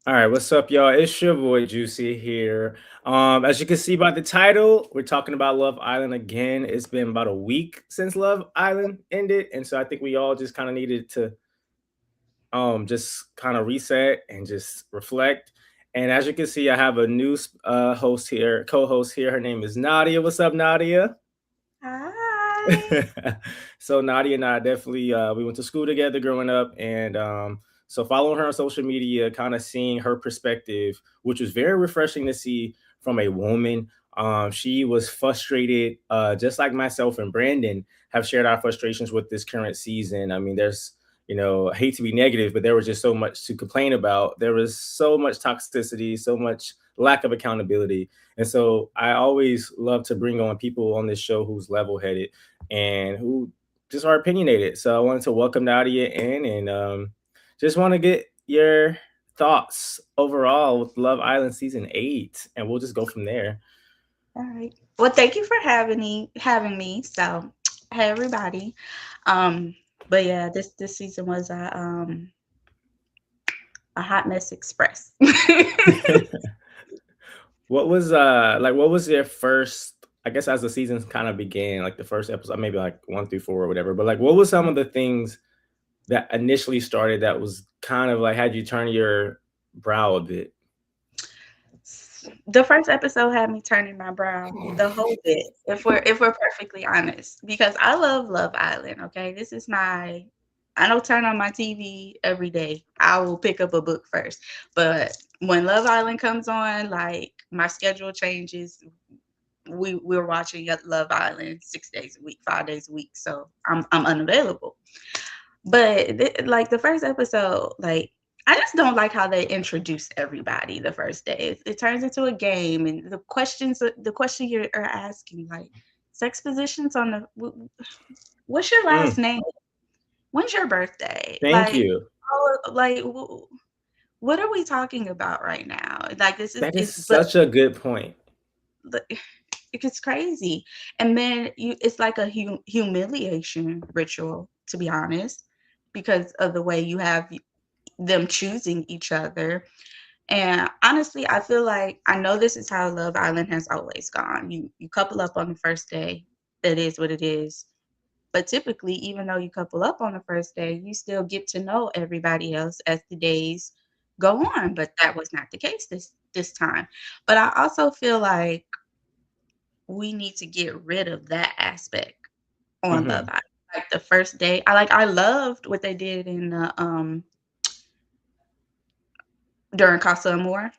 All right, what's up, y'all? It's your boy Juicy here. As you can see by the title, we're talking about Love Island again. It's been about a week since Love Island ended, and so I think we all just kind of needed to just kind of reset and just reflect. And as you can see, I have a new host here, co-host here. Her name is Nadia. What's up, Nadia? Hi. So Nadia and I definitely we went to school together growing up, and so following her on social media, kind of seeing her perspective, which was very refreshing to see from a woman. She was frustrated, just like myself and Brandon have shared our frustrations with this current season. I mean, there's I hate to be negative, but there was just so much to complain about. There was so much toxicity, so much lack of accountability. And so I always love to bring on people on this show who's level headed and who just are opinionated. So I wanted to welcome Nadia in and just want to get your thoughts overall with Love Island season 8, and we'll just go from there. All right. Well, thank you for having me. So, hey everybody. Um, but yeah, this season was a hot mess express. What was your first, I guess, as the seasons kind of began, like the first episode, maybe like 1 through 4 or whatever, but like what was some of the things that initially started that was kind of like had you turn your brow a bit? The first episode had me turning my brow the whole bit, if we're perfectly honest, because I love Love Island. Okay, this is my. I don't turn on my TV every day. I will pick up a book first, but when Love Island comes on, like my schedule changes. We're watching Love Island 6 days a week, 5 days a week, so I'm unavailable. But like the first episode, like I just don't like how they introduce everybody the first day. It turns into a game, and the question you are asking, like sex positions on what's your last Mm, name? When's your birthday? thank you. What are we talking about right now? Like this is That is it's but such a good point. like, it's crazy. And then it's like a humiliation ritual, to be honest, because of the way you have them choosing each other. And honestly, I feel like I know this is how Love Island has always gone. You couple up on the first day. That is what it is. But typically, even though you couple up on the first day, you still get to know everybody else as the days go on. But that was not the case this time. But I also feel like we need to get rid of that aspect on Love Hmm. Island. Like the first day, I loved what they did in the during Casa Amor,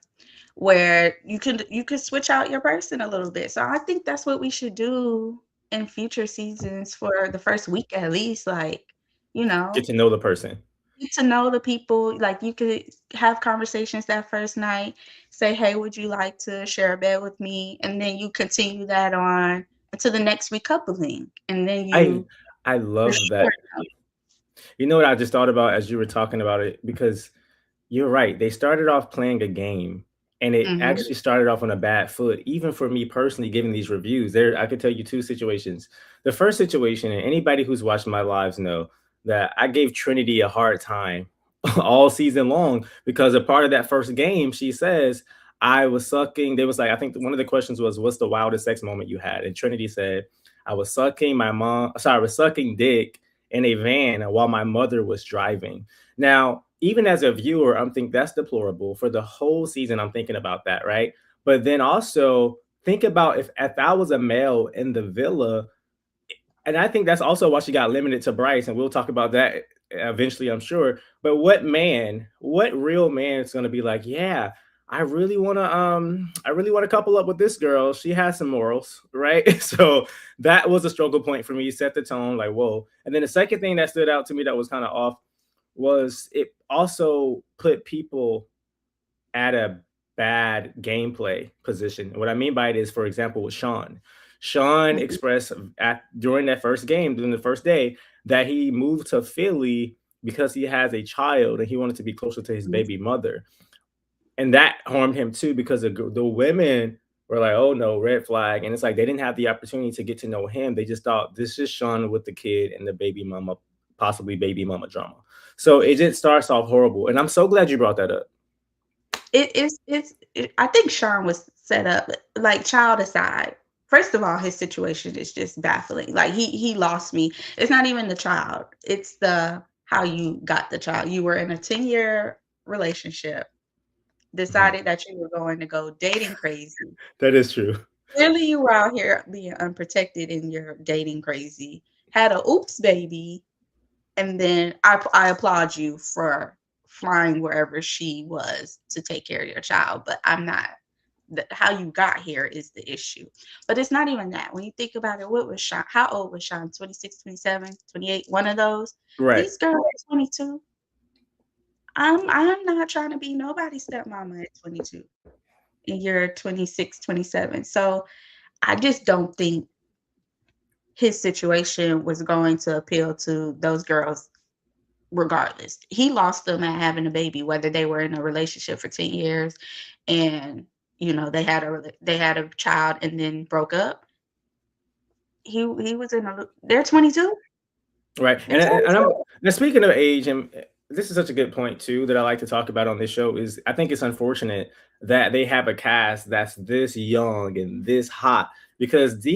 where you could switch out your person a little bit. So I think that's what we should do in future seasons for the first week at least. Like, you Get know, to know the person. get to know the people. Like you could have conversations that first night. Say, hey, would you like to share a bed with me? And then you continue that on to the next recoupling, and then I you I for love sure. that. You know what I just thought about as you were talking about it, because you're right. They started off playing a game, and it Mhm. actually started off on a bad foot. Even for me personally, giving these reviews, there I could tell you two situations. The first situation, and anybody who's watched my lives know that I gave Trinity a hard time all season long because a part of that first game, she says I was sucking. There was like I think one of the questions was, "What's the wildest sex moment you had?" And Trinity said, "I was sucking my mom. Sorry, I was sucking dick in a van while my mother was driving." Now, even as a viewer, I'm thinking that's deplorable. For the whole season, I'm thinking about that, right? But then also think about if I was a male in the villa, and I think that's also why she got limited to Bryce, and we'll talk about that eventually, I'm sure. But what real man is going to be like, yeah, I really want to couple up with this girl. She has some morals, right? So that was a struggle point for me. Set the tone, like whoa. And then the second thing that stood out to me that was kind of off was it also put people at a bad gameplay position. And what I mean by it is, for example, with Sean. Sean Mhm. expressed during that first game, during the first day, that he moved to Philly because he has a child and he wanted to be closer to his baby mother. And that harmed him too because the women were like, oh no, red flag. And it's like they didn't have the opportunity to get to know him. They just thought this is Sean with the kid and the baby mama, possibly baby mama drama. So it just starts off horrible. And I'm so glad you brought that up. I think Sean was set up, like, child aside. First of all, his situation is just baffling. Like, he lost me. It's not even the child, it's the how you got the child. You were in a 10-year relationship, Mhm. decided that you were going to go dating crazy. That is true. Clearly, you were out here being unprotected in your dating crazy, had a oops baby, and then I applaud you for flying wherever she was to take care of your child, but I'm not how you got here is the issue. But it's not even that. When you think about it, what was Sean? How old was Sean? 26, 27, 28, one of those? Right. These girls are 22. I'm not trying to be nobody's stepmama at 22, and you're 26, 27. So I just don't think his situation was going to appeal to those girls regardless. He lost them at having a baby, whether they were in a relationship for 10 years and, they had a child and then broke up. He was in a they're 22. Right. They're And I'm 22. now speaking of age, and this is such a good point too that I like to talk about on this show is I think it's unfortunate that they have a cast that's this young and this hot because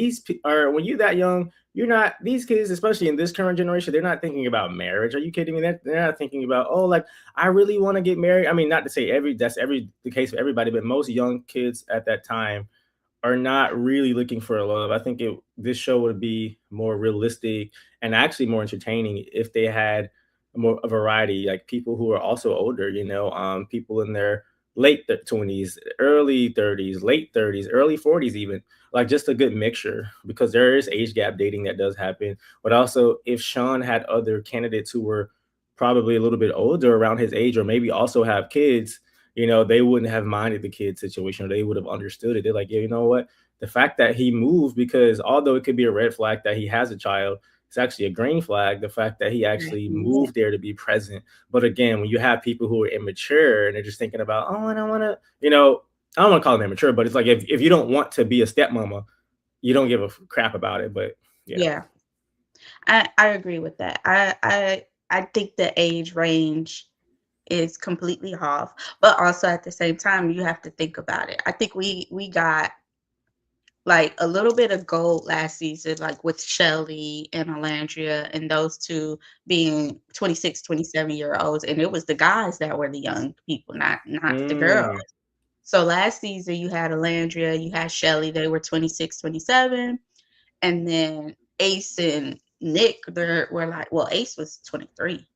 are when you're that young, you're not these kids, especially in this current generation, they're not thinking about marriage. Are you kidding me? They're not thinking about, oh, like I really want to get married. I mean, not to say every the case for everybody, but most young kids at that time are not really looking for a love. I think this show would be more realistic and actually more entertaining if they had more a variety, like people who are also older, people in their late 20s, early 30s, late 30s, early 40s, even like just a good mixture because there is age gap dating that does happen. But also, if Sean had other candidates who were probably a little bit older around his age, or maybe also have kids, they wouldn't have minded the kid situation or they would have understood it. They're like, yeah, you know what? The fact that he moved, because although it could be a red flag that he has a child, it's actually a green flag. The fact that he actually Mhm. moved there to be present. But again, when you have people who are immature and they're just thinking about, oh, I don't want to, I don't want to call them immature, but it's like if you don't want to be a stepmama, you don't give a crap about it. But yeah, Yeah, I agree with that. I think the age range is completely off, but also at the same time, you have to think about it. I think we got like a little bit of gold last season, like with Shelly and Alandria and those two being 26, 27-year olds. And it was the guys that were the young people, not the girls. mm, So last season you had Alandria, you had Shelly, they were 26, 27. And then Ace and Nick, they were like, well, Ace was 23,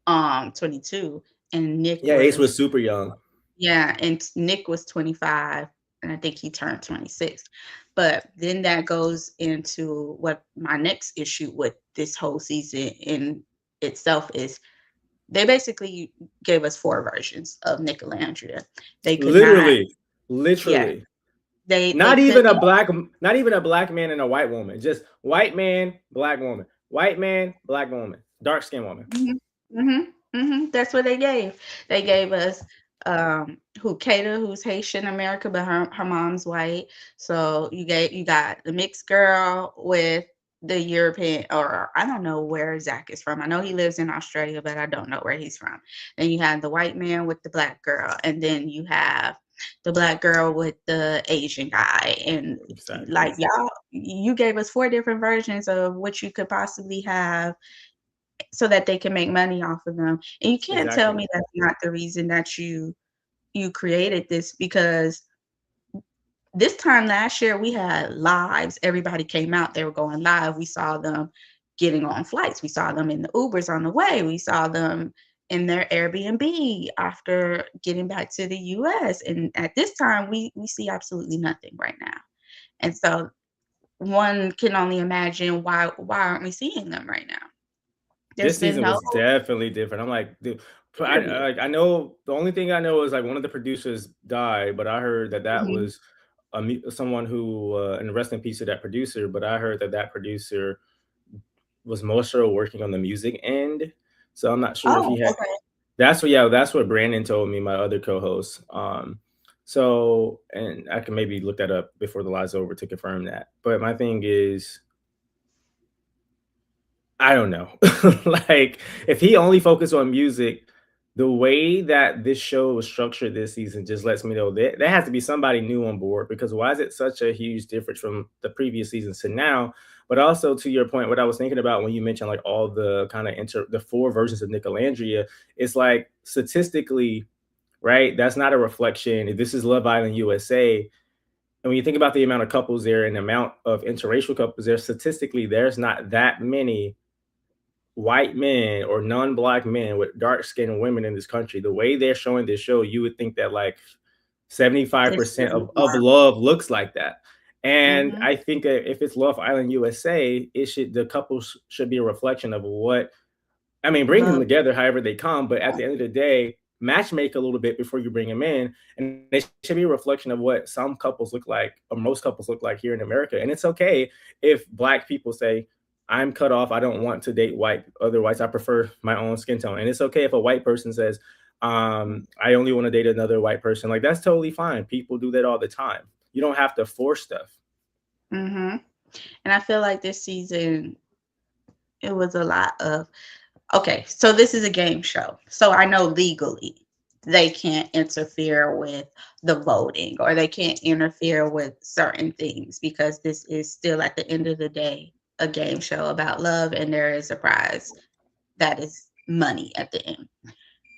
22, and Nick yeah, Ace was was super young. yeah, and Nick was 25, and I think he turned 26. But then that goes into what my next issue with this whole season in itself is they basically gave us 4 versions of Nick and Landria. They could not Literally, yeah, literally. they Not could even a not black, not even a black man and a white woman. Just white man, black woman, white man, black woman, dark skinned woman. mhm, mhm, mhm, that's what they gave. They gave us, who Kata, who's Haitian American, but her mom's white. So you got the mixed girl with the European, or I don't know where Zach is from. I know he lives in Australia, but I don't know where he's from. Then you have the white man with the black girl, and then you have the black girl with the Asian guy. And like Exactly. you gave us 4 different versions of what you could possibly have so that they can make money off of them. And you can't tell Exactly. me that's not the reason that you created this, because this time last year we had lives. Everybody came out, they were going live. We saw them getting on flights. We saw them in the Ubers on the way. We saw them in their Airbnb after getting back to the US. And at this time we see absolutely nothing right now. And so one can only imagine why aren't we seeing them right now? There's This been season no was definitely different. I'm like, dude, period. I know the only thing I know is like one of the producers died, but I heard that Mhm. was someone who, and rest in peace to that producer. But I heard that producer was more so working on the music end. So I'm not sure if Oh, he had. okay. That's what Brandon told me, my other co-host. So and I can maybe look that up before the live's over to confirm that. But my thing is, I don't know. Like, if he only focused on music, the way that this show was structured this season just lets me know that there has to be somebody new on board, because why is it such a huge difference from the previous seasons to now? But also to your point, what I was thinking about when you mentioned like all the kind of the four versions of Nicolandria, it's like statistically, right? That's not a reflection. If this is Love Island USA, and when you think about the amount of couples there and the amount of interracial couples there, statistically, there's not that many white men or non-black men with dark-skinned women in this country. The way they're showing this show, you would think that like This 75% is of more. love looks like that. And Mhm. I think that if it's Love Island USA, the couples should be a reflection of what, I mean, bring them Love. together however they come, but at the end of the day, matchmake a little bit before you bring them in. And they should be a reflection of what some couples look like, or most couples look like here in America. And it's okay if black people say, I'm cut off, I don't want to date other whites, I prefer my own skin tone. And it's okay if a white person says, I only want to date another white person. Like that's totally fine. People do that all the time. You don't have to force stuff. Mhm. And I feel like this season, it was a lot of, okay, so this is a game show. So I know legally they can't interfere with the voting, or they can't interfere with certain things, because this is still at the end of the day a game show about love, and there is a prize that is money at the end.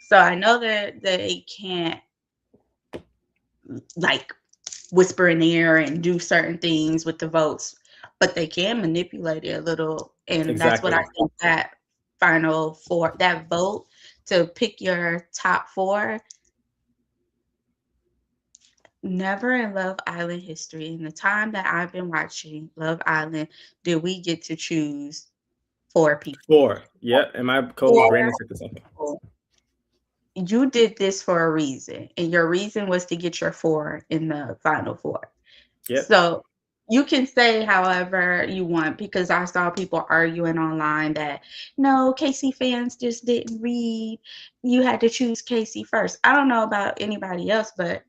So I know that they can't like whisper in the air and do certain things with the votes, but they can manipulate it a little. And that's what I Exactly. think that final four, that vote to pick your top four, never in Love Island history, in the time that I've been watching Love Island, did we get to choose four people. Four. Yep. And my co-host Four Brandon said the same thing. people. You did this for a reason, and your reason was to get your four in the final four. Yep. So you can say however you want, because I saw people arguing online that no, Casey fans just didn't read. You had to choose Casey first. I don't know about anybody else, but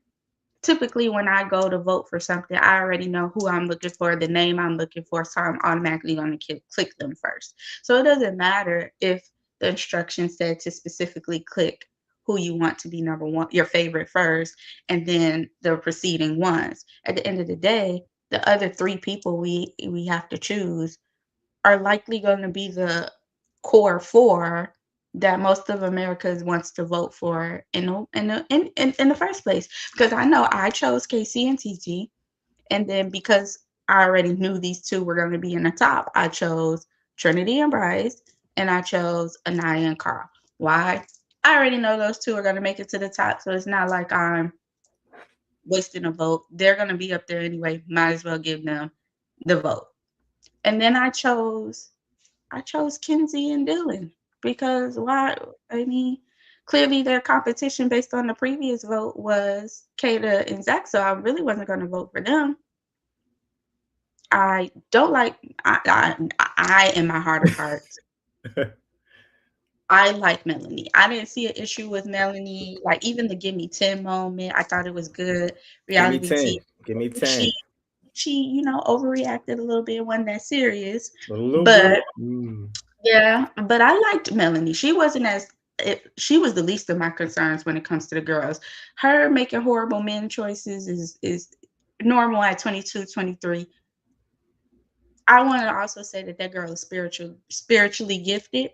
typically when I go to vote for something, I already know who I'm looking for, the name I'm looking for, so I'm automatically going to click them first. So it doesn't matter if the instructions said to specifically click who you want to be number one, your favorite first, and then the preceding ones. At the end of the day, the other three people we have to choose are likely going to be the core four that most of America wants to vote for in the first place. Because I know I chose KC and TT, and then because I already knew these two were going to be in the top, I chose Trinity and Bryce, and I chose Anaya and Carl. Why? I already know those two are going to make it to the top, so it's not like I'm wasting a vote. They're going to be up there anyway. Might as well give them the vote. And then I chose Kenzie and Dylan, because why? I mean, clearly their competition based on the previous vote was Kata and Zach, so I really wasn't going to vote for them. I don't like. In my heart of hearts, I like Melanie. I didn't see an issue with Melanie. Like even the "Give Me 10" moment, I thought it was good. Give me Reality 10. TV. Give me She 10. overreacted a little bit. Wasn't that serious, A little but bit. Mm. yeah, but I liked Melanie. She wasn't as she was the least of my concerns when it comes to the girls. Her making horrible men choices is normal at 22, 23. I want to also say that that girl is spiritually gifted,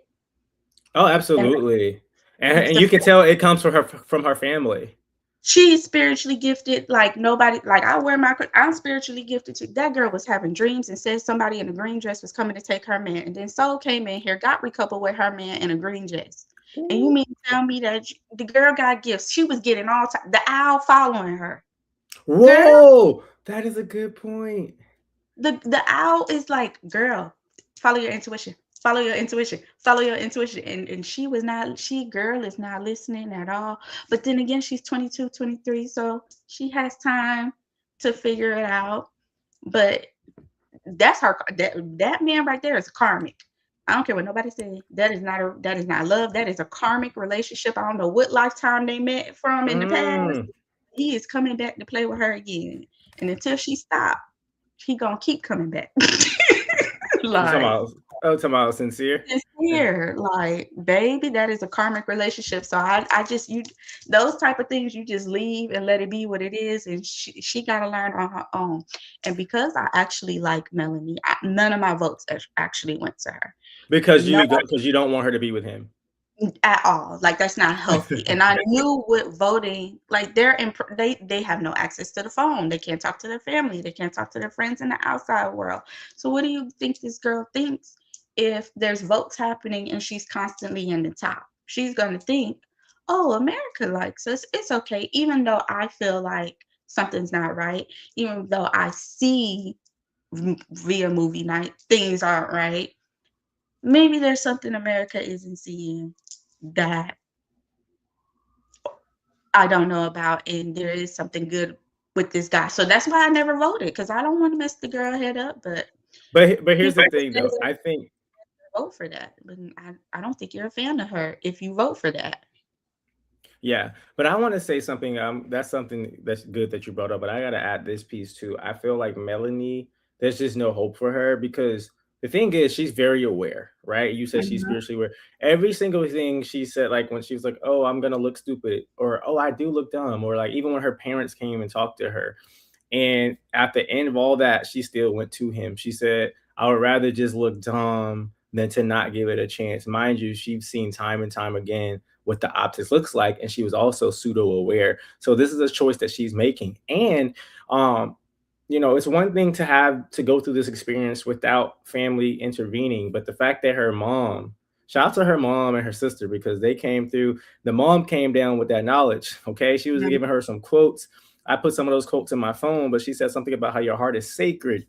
Oh, and absolutely. And the you can fact tell it comes from her family. she's spiritually gifted like nobody. Like I'm spiritually gifted too. That girl was having dreams and said somebody in a green dress was coming to take her man, and then Soul came in here, got recoupled with her man in a green dress. And you Ooh. mean to tell me that the girl got gifts? She was getting all time the owl following her. Girl, Whoa, that is a good point. the owl is like, girl, follow your intuition. Follow your intuition. Follow your intuition. And she was not, she girl is not listening at all. But then again, she's 22, 23, so she has time to figure it out. But that's her that man right there is karmic. I don't care what nobody says. That is not love. That is a karmic relationship. I don't know what lifetime they met from in the past. Mm. He is coming back to play with her again. And until she stops, he gonna keep coming back. You talking Like, about? Oh, talking about Sincere? Sincere, like, baby, that is a karmic relationship. So I just you those type of things you just leave and let it be what it is, and she got to learn on her own. And because I actually like Melanie, none of my votes actually went to her. Because None you don't want her to be with him. at all. Like that's not healthy. And I knew with voting, like they have no access to the phone. They can't talk to their family. They can't talk to their friends in the outside world. So what do you think this girl thinks if there's votes happening and she's constantly in the top? She's gonna think, oh, America likes us. It's okay. Even though I feel like something's not right, even though I see via movie night things aren't right. Maybe there's something America isn't seeing that I don't know about, and there is something good with this guy. So that's why I never voted because I don't want to mess the girl head up. But But here's people the thing say though. they I think vote for that, but I don't think you're a fan of her if you vote for that. yeah, but I want to say something. That's something that's good that you brought up. But I gotta add this piece too. I feel like Melanie, there's just no hope for her because the thing is, she's very aware, right? You said she's Mhm, spiritually aware. Every single thing she said, like when she was like, "Oh, I'm gonna look stupid," or "Oh, I do look dumb," or like even when her parents came and talked to her, and at the end of all that, she still went to him. She said, "I would rather just look dumb than to not give it a chance." Mind you, she's seen time and time again what the optics looks like, and she was also pseudo aware. So this is a choice that she's making. And um, it's one thing to have to go through this experience without family intervening, but the fact that her mom, shout out to her mom and her sister because they came through. The mom came down with that knowledge. Okay, she was mhm, giving her some quotes. I put some of those quotes in my phone, but she said something about how your heart is sacred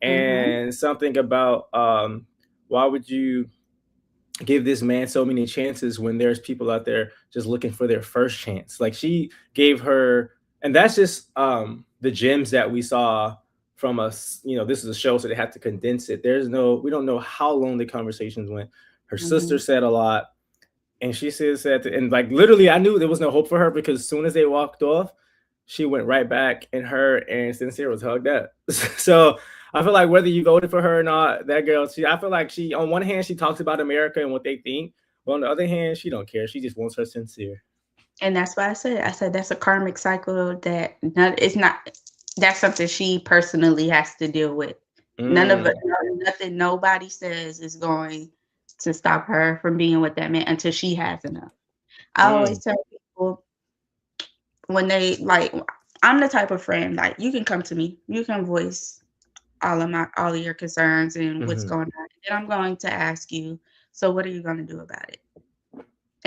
mhm. and something about why would you give this man so many chances when there's people out there just looking for their first chance. Like she gave her, and that's just the gems that we saw from us. This is a show, so they had to condense it. We don't know how long the conversations went. Her sister Mhm. said a lot, and she said, and like literally, I knew there was no hope for her because as soon as they walked off, she went right back, and her and Sincere was hugged up. So I feel like whether you voted for her or not, that girl, I feel like she, on one hand, she talks about America and what they think, but on the other hand, she don't care. She just wants her Sincere. And that's why I said that's a karmic cycle that it's not. That's something she personally has to deal with. None of it, Mm, nothing nobody says is going to stop her from being with that man until she has enough. I always mm, tell people when they like, I'm the type of friend like you can come to me, you can voice all of your concerns and what's mhm, going on. And I'm going to ask you, so what are you going to do about it?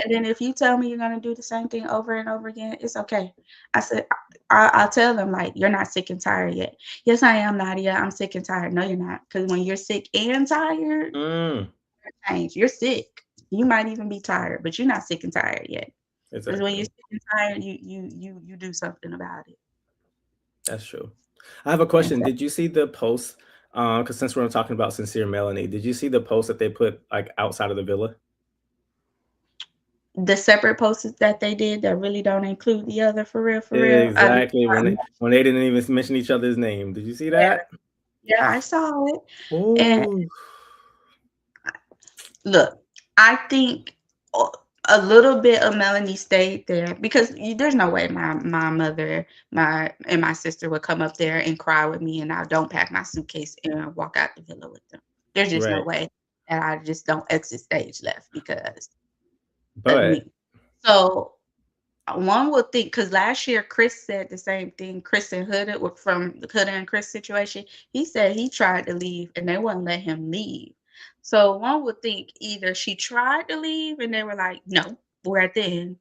And then if you tell me you're gonna do the same thing over and over again, it's okay. I said, I'll tell them like, you're not sick and tired yet. Yes, I am, Nadia. I'm sick and tired. No, you're not. Because when you're sick and tired, mm. change. You're sick. You might even be tired, but you're not sick and tired yet. Because when you're Exactly. sick and tired, you do something about it. That's true. I have a And question. so Did you see the post? Because since we're talking about Sincere Melanie, did you see the post that they put like outside of the villa? the separate posts that they did that really don't include the other for real. Exactly. When they didn't even mention each other's name. Did you see Yeah, that? yeah, I saw it. And Oh, look, I think a a little bit of Melanie stayed there because there's no way my mother, my sister would come up there and cry with me, and I don't pack my suitcase and walk out the villa with them. There's just no right. way, and I just don't exit stage left because of But me. So one would think because last year Chris said the same thing. Chris and Huda were from the Huda and Chris situation. He said he tried to leave and they wouldn't let him leave. So one would think either she tried to leave and they were like, no, we're at the end.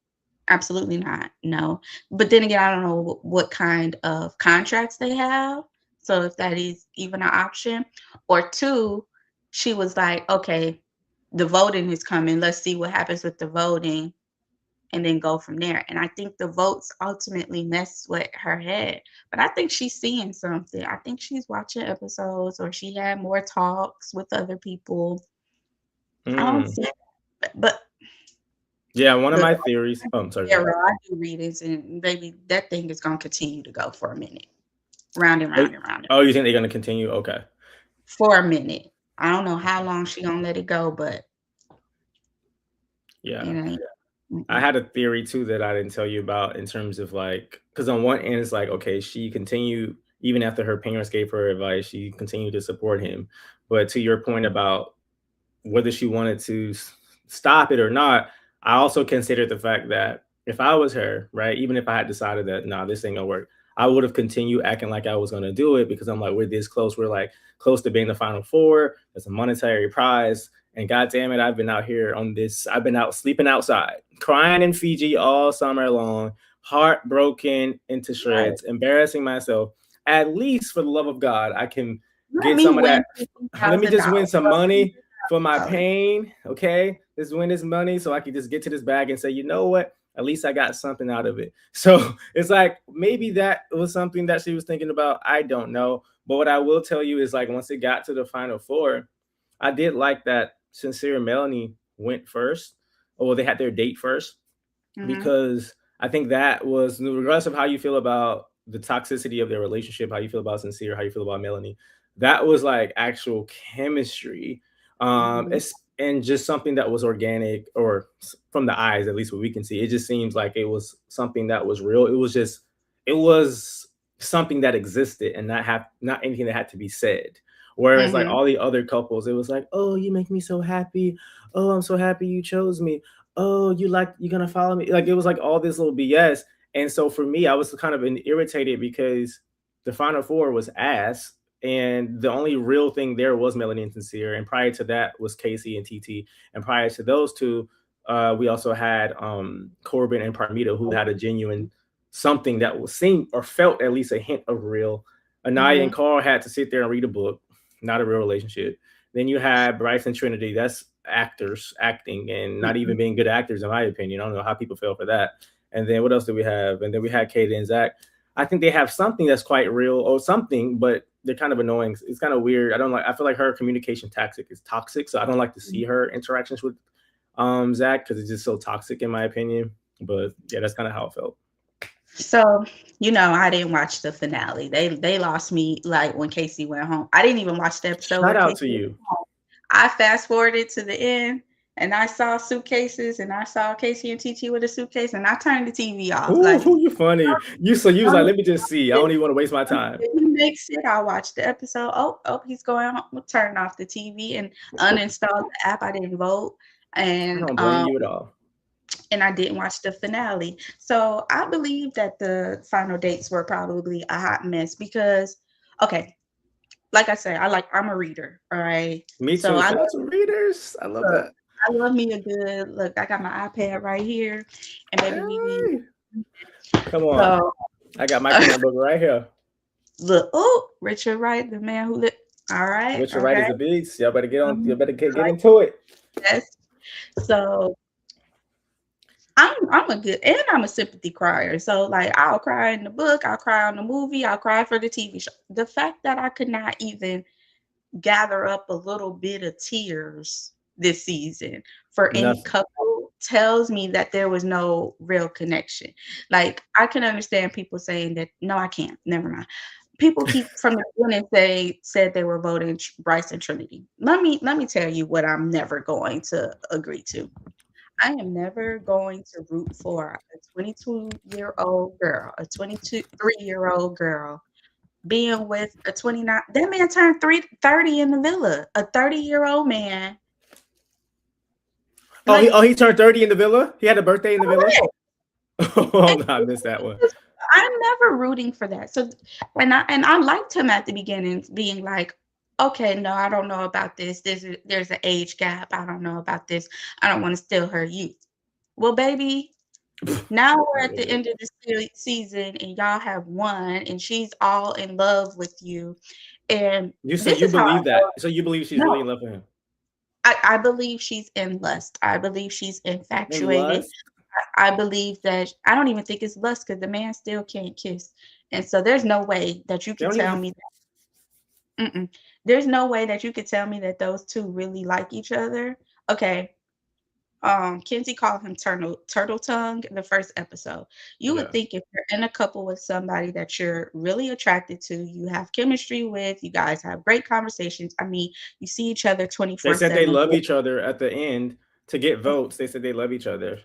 Absolutely not. No. But then again, I don't know what kind of contracts they have. So if that is even an option. Or two, she was like, okay, the voting is coming. Let's see what happens with the voting and then go from there. And I think the votes ultimately mess with her head. But I think she's seeing something. I think she's watching episodes or she had more talks with other people. I don't mm, see it. But yeah, one of look, my theories. Oh, I'm sorry. Go ahead. Arrow, I do readings and baby, that thing is gonna continue to go for a minute. Round and Oh, round and round oh, you think they're gonna continue? Okay. for a minute. I don't know how long she gonna let it go, but it Yeah. ain't. I Mm-mm. had a theory too that I didn't tell you about in terms of like, because on one end it's like, okay, she continued even after her parents gave her advice, she continued to support him. But to your point about whether she wanted to stop it or not, I also considered the fact that if I was her, right, even if I had decided that nah, this ain't gonna work, I would have continued acting like I was gonna do it because I'm like, we're this close, we're like close to being the final four. There's a monetary prize, and god damn it, I've been out here on this. I've been out sleeping outside, crying in Fiji all summer long, heartbroken into Right. shreds, embarrassing myself. At least for the love of God, I can Let get me some of win that. fifty Let me thousand just win dollars. some money for my $100,000. pain. Okay, let's win this money so I can just get to this bag and say, you know what? At least I got something out of it. So it's like maybe that was something that she was thinking about. I don't know. But what I will tell you is like once it got to the final four, I did like that Sincere and Melanie went first. Or they had their date first Mhm. because I think that was regardless of how you feel about the toxicity of their relationship, how you feel about Sincere, how you feel about Melanie, that was like actual chemistry, Mhm. it's and just something that was organic or from the eyes, at least what we can see. It just seems like it was something that was real. It was something that existed and not anything that had to be said. Whereas like Mhm. all the other couples, it was like, oh, you make me so happy. Oh, I'm so happy you chose me. Oh, you're gonna follow me. Like it was like all this little BS. And so for me, I was kind of irritated because the final four was ass. And the only real thing there was Melanie and Sincere. And prior to that was Casey and TT. And prior to those two, we also had Corbin and Parmita, who had a genuine something that was seen or felt at least a hint of real. Anaya and Mhm. Carl had to sit there and read a book, not a real relationship. Then you had Bryce and Trinity. That's actors acting and not even Mhm. being good actors, in my opinion. I don't know how people feel for that. And then what else do we have? And then we had Katie and Zach. I think they have something that's quite real or something, but they're kind of annoying. It's kind of weird. I don't like. I feel like her communication tactic is toxic, so I don't like to see her interactions with Zach because it's just so toxic in my opinion. But yeah, that's kind of how it felt. So, I didn't watch the finale. They lost me like when Casey went home. I didn't even watch the episode Shout where out Casey to went you. home. I fast forwarded to the end and I saw suitcases and I saw Casey and TT with a suitcase and I turned the TV off. Like, Ooh, you funny. You was like, um, let me just see. I don't even want to waste my time. if he makes it, I'll watch the episode. Oh, he's going home. Turn off the TV and uninstall the app. I didn't vote. I And don't blame you at all. I didn't watch the finale. So I believe that the final dates were probably a hot mess because, okay, like I said, I'm a reader, all right. Me So too. Shout out to readers. I love look, that. I love me a good look. I got my iPad right here, and baby, we Hey, come on. so I got my comic book right here. look. Oh, Richard Wright, the man who lit. All right, Richard Wright okay. is a beast. Y'all better get on. You better I get like into it. this. So I'm a good and I'm a sympathy crier. So like I'll cry in the book, I'll cry on the movie, I'll cry for the TV show. The fact that I could not even gather up a little bit of tears this season for any Nothing. couple tells me that there was no real connection. Like I can understand people saying that no, I can't. Never mind. People keep from the beginning said they were voting Bryce and Trinity. Let me tell you what I'm never going to agree to. I am never going to root for a 22-year-old girl, a 23-year-old girl being with a 29. That man turned 30 in the villa. A 30-year-old man. Like, Oh, he turned 30 in the villa. He had a birthday in the villa. correct. Oh And no, I missed that one. I'm never rooting for that. So and I liked him at the beginning being like, okay, no, I don't know about this. There's an age gap. I don't know about this. I don't want to steal her youth. Well, baby, now we're at the end of the season and y'all have won and she's all in love with you. And You so this you is how I believe know. that? So you believe she's No, really in love with him? I believe she's in lust. I believe she's In infatuated. lust? I believe that I don't even think it's lust because the man still can't kiss. And so there's no way that you They could don't tell even. me that. There's no way that you could tell me that those two really like each other. Okay, Kenzie called him turtle tongue in the first episode. You would Yeah. think if you're in a couple with somebody that you're really attracted to, you have chemistry with, you guys have great conversations. I mean, you see each other They said they 24/7. love each other at the end to get votes. They said they love each other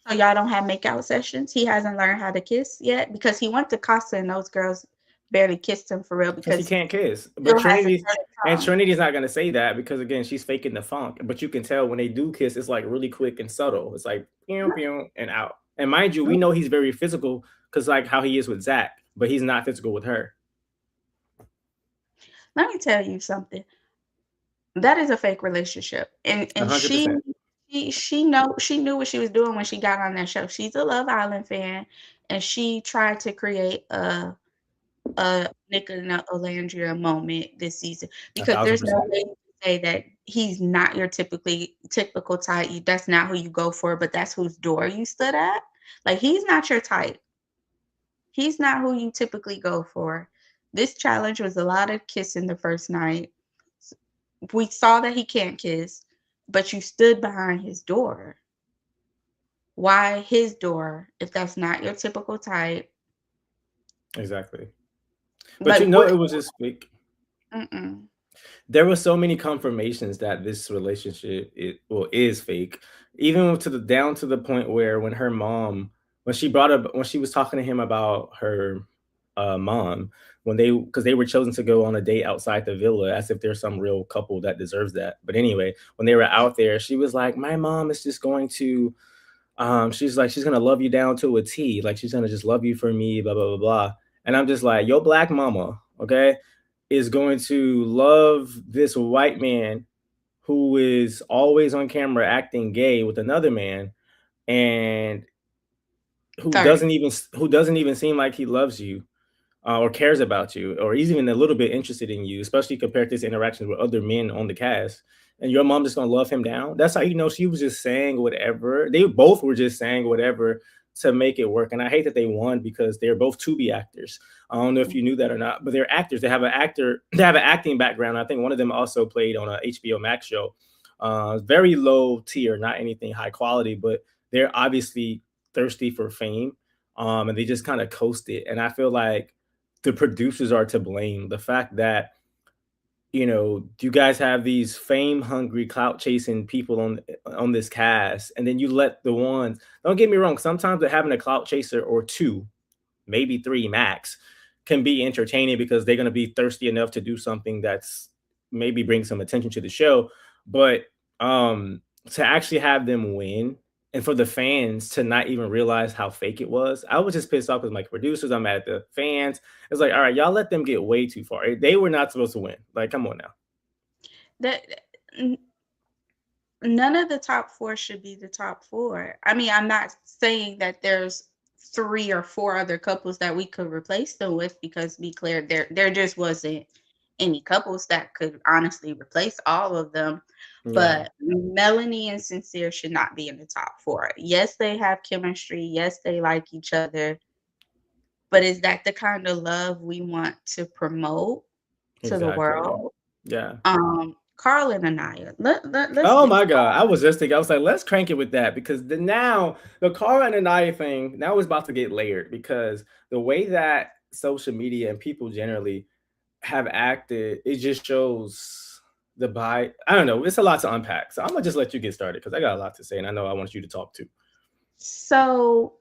So y'all don't have makeout sessions? He hasn't learned how to kiss yet? Because he went to Casa and those girls barely kissed him for real because he because can't kiss. he But still has a Trinity turtle and tongue. Trinity's not gonna say that because again, she's faking the funk. But you can tell when they do kiss, it's like really quick and subtle. It's like pew pew and out. And mind you, we know he's very physical because like how he is with Zach, but he's not physical with her. Let me tell you something. That is a fake relationship, and 100%. she knew what she was doing when she got on that show. She's a Love Island fan, and she tried to create a Nick and Olandria moment this season A because thousand there's no percent. way to say that he's not your typical type. That's not who you go for, but that's whose door you stood at. Like he's not your type. He's not who you typically go for. This challenge was a lot of kissing the first night. We saw that he can't kiss, but you stood behind his door. Why his door if that's not your typical type? Exactly. But Like what? it was just fake. Mm-mm. There were so many confirmations that this relationship is fake, even to the down to the point where when her mom when she was talking to him about her mom when they because they were chosen to go on a date outside the villa as if there's some real couple that deserves that. But anyway, when they were out there, she was like, my mom is just going to she's like she's gonna love you down to a T, like she's gonna just love you for me, blah blah blah blah. And I'm just like, your black mama, okay, is going to love this white man who is always on camera acting gay with another man and Sorry. who doesn't even seem like he loves you or cares about you or he's even a little bit interested in you, especially compared to his interactions with other men on the cast. And your mom just gonna love him down. That's how you know she was just saying whatever. They both were just saying whatever to make it work. And I hate that they won because they're both Tubi actors. I don't know if you knew that or not, but they're actors. They have an acting background. I think one of them also played on a HBO Max show. Very low tier, not anything high quality, but they're obviously thirsty for fame. And they just kind of coast it. And I feel like the producers are to blame. The fact that you guys have these fame hungry, clout chasing people on this cast, and then you let the ones. Don't get me wrong. Sometimes having a clout chaser or two, maybe three max, can be entertaining because they're going to be thirsty enough to do something that's maybe bring some attention to the show. But to actually have them win and for the fans to not even realize how fake it was, I was just pissed off with my producers. I'm mad at the fans. It's like, all right, y'all let them get way too far. They were not supposed to win. Like, come on now. That n- none of the top four should be the top four. I mean, I'm not saying that there's three or four other couples that we could replace them with because be clear, there just wasn't any couples that could honestly replace all of them. Yeah, But Melanie and Sincere should not be in the top four. Yes, they have chemistry. Yes, they like each other. But is that the kind of love we want to promote to the exactly. world? Yeah. Carl and Anaya. Let's Oh get my to god, I was just thinking. I was like, let's crank it with that because now the Cara and Anaya thing now is about to get layered because the way that social media and people generally have acted, it just shows the buy. I don't know. It's a lot to unpack, so I'm gonna just let you get started because I got a lot to say, and I know I want you to talk too. So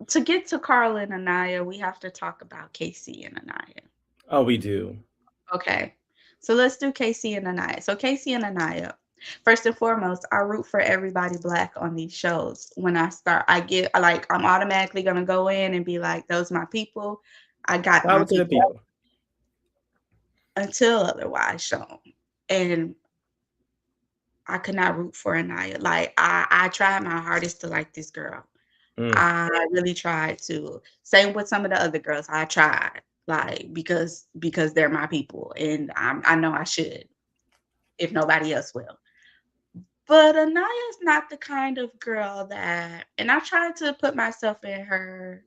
to get to Carl and Anaya, we have to talk about Casey and Anaya. Oh, we do. Okay. So let's do Casey and Anaya. So Casey and Anaya. First and foremost, I root for everybody black on these shows. When I start, I'm automatically gonna go in and be like, those my people. I got my Power to the people people. until otherwise shown. And I could not root for Anaya. Like I tried my hardest to like this girl. Mm, I really tried to. Same with some of the other girls. I tried, like because they're my people, and I know I should, if nobody else will. But Anaya's not the kind of girl that, and I tried to put myself in her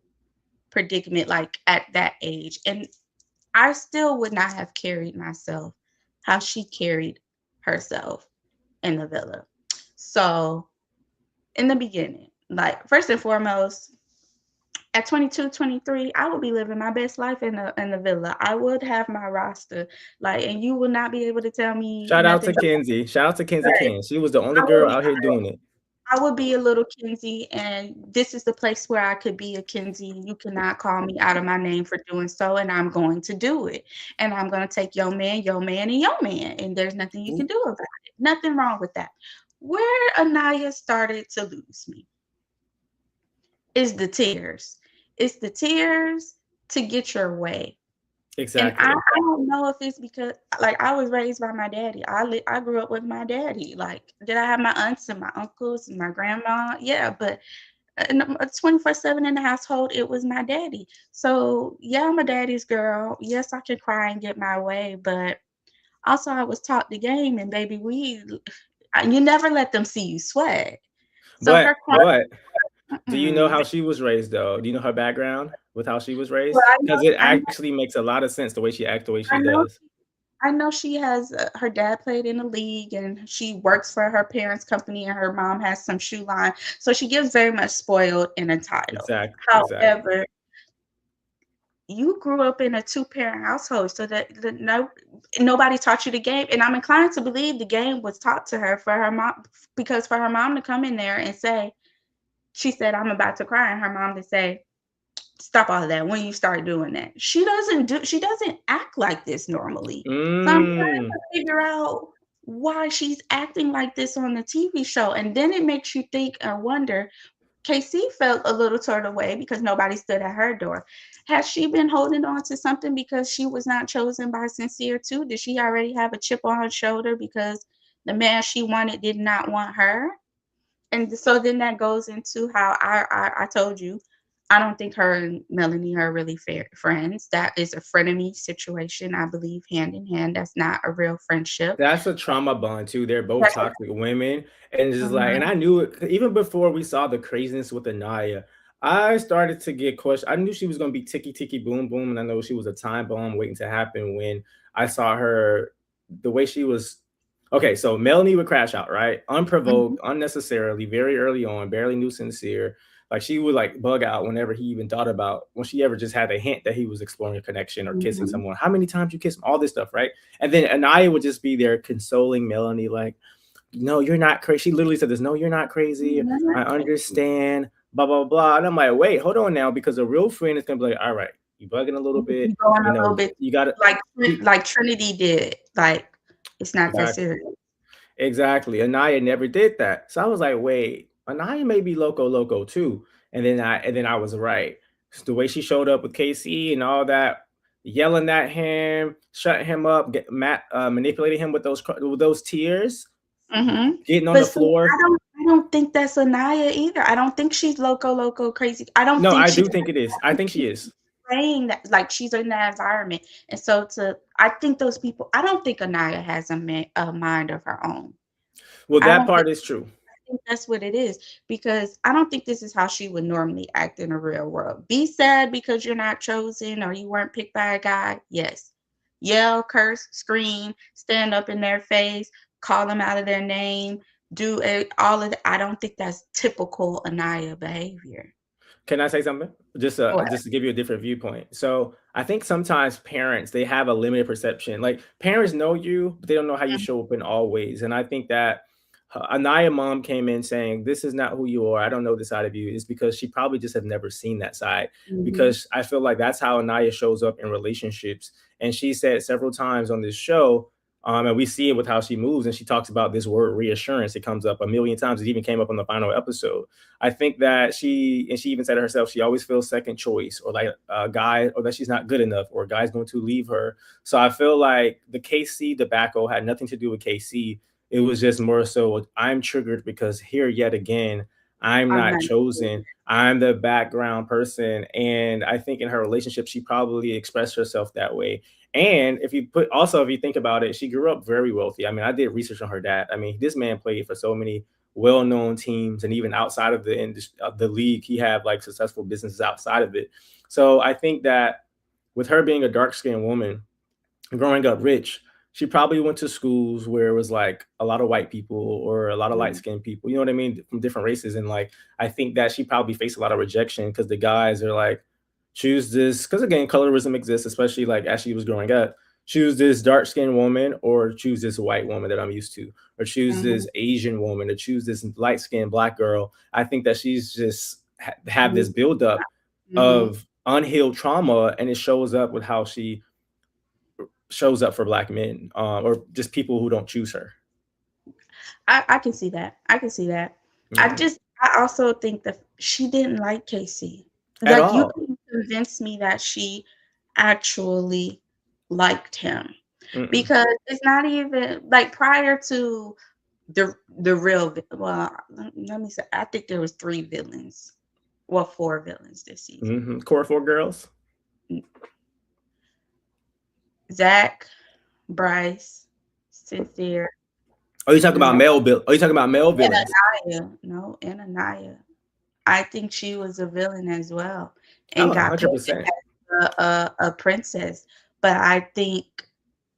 predicament, like at that age, and I still would not have carried myself how she carried herself in the villa. So in the beginning, like first and foremost, at 22, 23, I would be living my best life in the villa. I would have my roster, like, and you will not be able to tell me Shout out nothing. to Kenzie. Shout out to Kenzie Right. Ken. She was the only I would girl out here doing it. I would be a little Kenzie, and this is the place where I could be a Kenzie. You cannot call me out of my name for doing so, and I'm going to do it. And I'm gonna take your man, and your man, and there's nothing you can do about it. Nothing wrong with that. Where Anaya started to lose me is the tears. It's the tears to get your way. And I Exactly. don't know if it's because, like, I was raised by my daddy. I grew up with my daddy. Like, did I have my aunts and my uncles and my grandma? Yeah, but 24/7 in the household, it was my daddy. So, yeah, I'm a daddy's girl. Yes, I can cry and get my way, but also I was taught the game, and baby, you never let them see you sweat. So But her crying, do you know mm-mm. how she was raised though? Do you know her background with how she was Well, raised? Because it actually makes a lot of sense the way she acts the way I she know does. I know she has her dad played in the league and she works for her parents' company and her mom has some shoe line. So she gives very much spoiled and entitled. Exactly. However, you grew up in a two-parent household, so nobody taught you the game. And I'm inclined to believe the game was taught to her for her mom, because for her mom to come in there and say, she said, I'm about to cry, and her mom to say, stop all of that when you start doing that. She doesn't act like this normally. So I'm trying Mm. to figure out why she's acting like this on the TV show. And then it makes you think and wonder, KC felt a little turned away because nobody stood at her door. Has she been holding on to something because she was not chosen by Sincere too? Did she already have a chip on her shoulder because the man she wanted did not want her? And so then that goes into how I told you, I don't think her and Melanie are really fair friends. That is a frenemy situation, I believe, hand in hand. That's not a real friendship. That's a trauma bond too. They're both That's toxic women, and just like, and mhm, I knew it even before we saw the craziness with Anaya. I started to get questioned. I knew she was going to be ticky ticky boom boom, and I know she was a time bomb waiting to happen when I saw her the way she was. Okay, so Melanie would crash out, right? mhm, Unprovoked, unnecessarily, very early on, barely knew Sincere. Like she would like bug out whenever he even thought about when she ever just had a hint that he was exploring a connection or kissing mhm. someone. How many times you kiss him? All this stuff, right? And then Anaya would just be there consoling Melanie, like, no, you're not crazy. She literally said this, no, you're not crazy. I understand, blah, blah, blah. And I'm like, wait, hold on now, because a real friend is gonna be like, all right, you bugging a little You bit, going you a little know, bit you gotta like you like Trinity did. Like, it's not that exactly. serious. Exactly. Anaya never did that. So I was like, wait, Anaya may be loco too. And then I was right. The way she showed up with KC and all that, yelling at him, shutting him up, manipulating him with those tears, Mhm. getting on But the see, floor. I don't think that's Anaya either. I don't think she's loco crazy. I don't No, think I she's do think it is. I think she is. saying that, like, she's in that environment. And so I think those people, I don't think Anaya has a mind of her own. Well, I that don't think part is true. that's what it is, because I don't think this is how she would normally act in a real world. Be sad because you're not chosen or you weren't picked by a guy. Yes. Yell, curse, scream, stand up in their face, call them out of their name, do all of that. I don't think that's typical Anaya behavior. Can I say something? Just Go uh, ahead. just to give you a different viewpoint. So I think sometimes parents they have a limited perception. Like parents know you, but they don't know how you show up in all ways. And I think that Anaya mom came in saying, "This is not who you are. I don't know this side of you." Is because she probably just have never seen that side. Mhm. Because I feel like that's how Anaya shows up in relationships. And she said several times on this show, and we see it with how she moves, and she talks about this word reassurance. It comes up a million times. It even came up on the final episode. I think that she even said it herself, she always feels second choice or like a guy, or that she's not good enough, or a guy's going to leave her. So I feel like the KC debacle had nothing to do with KC. It was just more so I'm triggered because here yet again, I'm I'm not not. chosen. I'm the background person. And I think in her relationship, she probably expressed herself that way. And if you think about it, she grew up very wealthy. I mean, I did research on her dad. I mean, this man played for so many well-known teams, and even outside of the industry, the league, he had like successful businesses outside of it. So I think that with her being a dark-skinned woman, growing up rich, She probably went to schools where it was like a lot of white people or a lot of light Mhm. skinned people, you know what I mean, from different races. And like, I think that she probably faced a lot of rejection because the guys are like, choose this, because again, colorism exists, especially like as she was growing up. Choose this dark skinned woman or choose this white woman that I'm used to, or choose Mhm. this Asian woman or choose this light skinned black girl. I think that she's just have this buildup Mhm. of unhealed trauma, and it shows up with how she shows up for black men, or just people who don't choose her. I can see that. I can see that. Yeah, I also think that she didn't like Casey. at Like, you all. can convince me that she actually liked him, Mm-mm. because it's not even like prior to the real well, let me say, I think there was 3 villains, well, 4 villains this season. Core four girls. Zach, Bryce, Sincere, Oh, you talking about no, male bill? Oh, you talking about male and villains? Anaya. No, and Anaya. I think she was a villain as well Oh, and got painted 100%. as a princess. But I think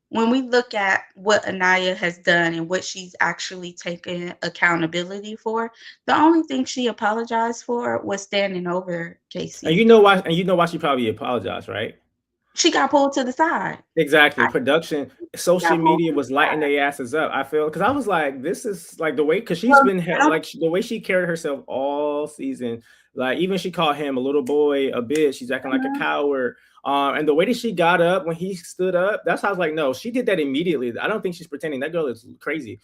when we look at what Anaya has done and what she's actually taken accountability for, the only thing she apologized for was standing over And Casey. you know why? And you know why she probably apologized, right? She got pulled to the side. Exactly. I Production, she social got pulled media to the was lighting side. their asses up. I feel because I was like, this is like the way because she's Well, been I don't like the way she carried herself all season. Like even she called him a little boy, a bitch. She's acting like a mhm, coward. And the way that she got up when he stood up, that's how I was like, no, she did that immediately. I don't think she's pretending. That girl is crazy.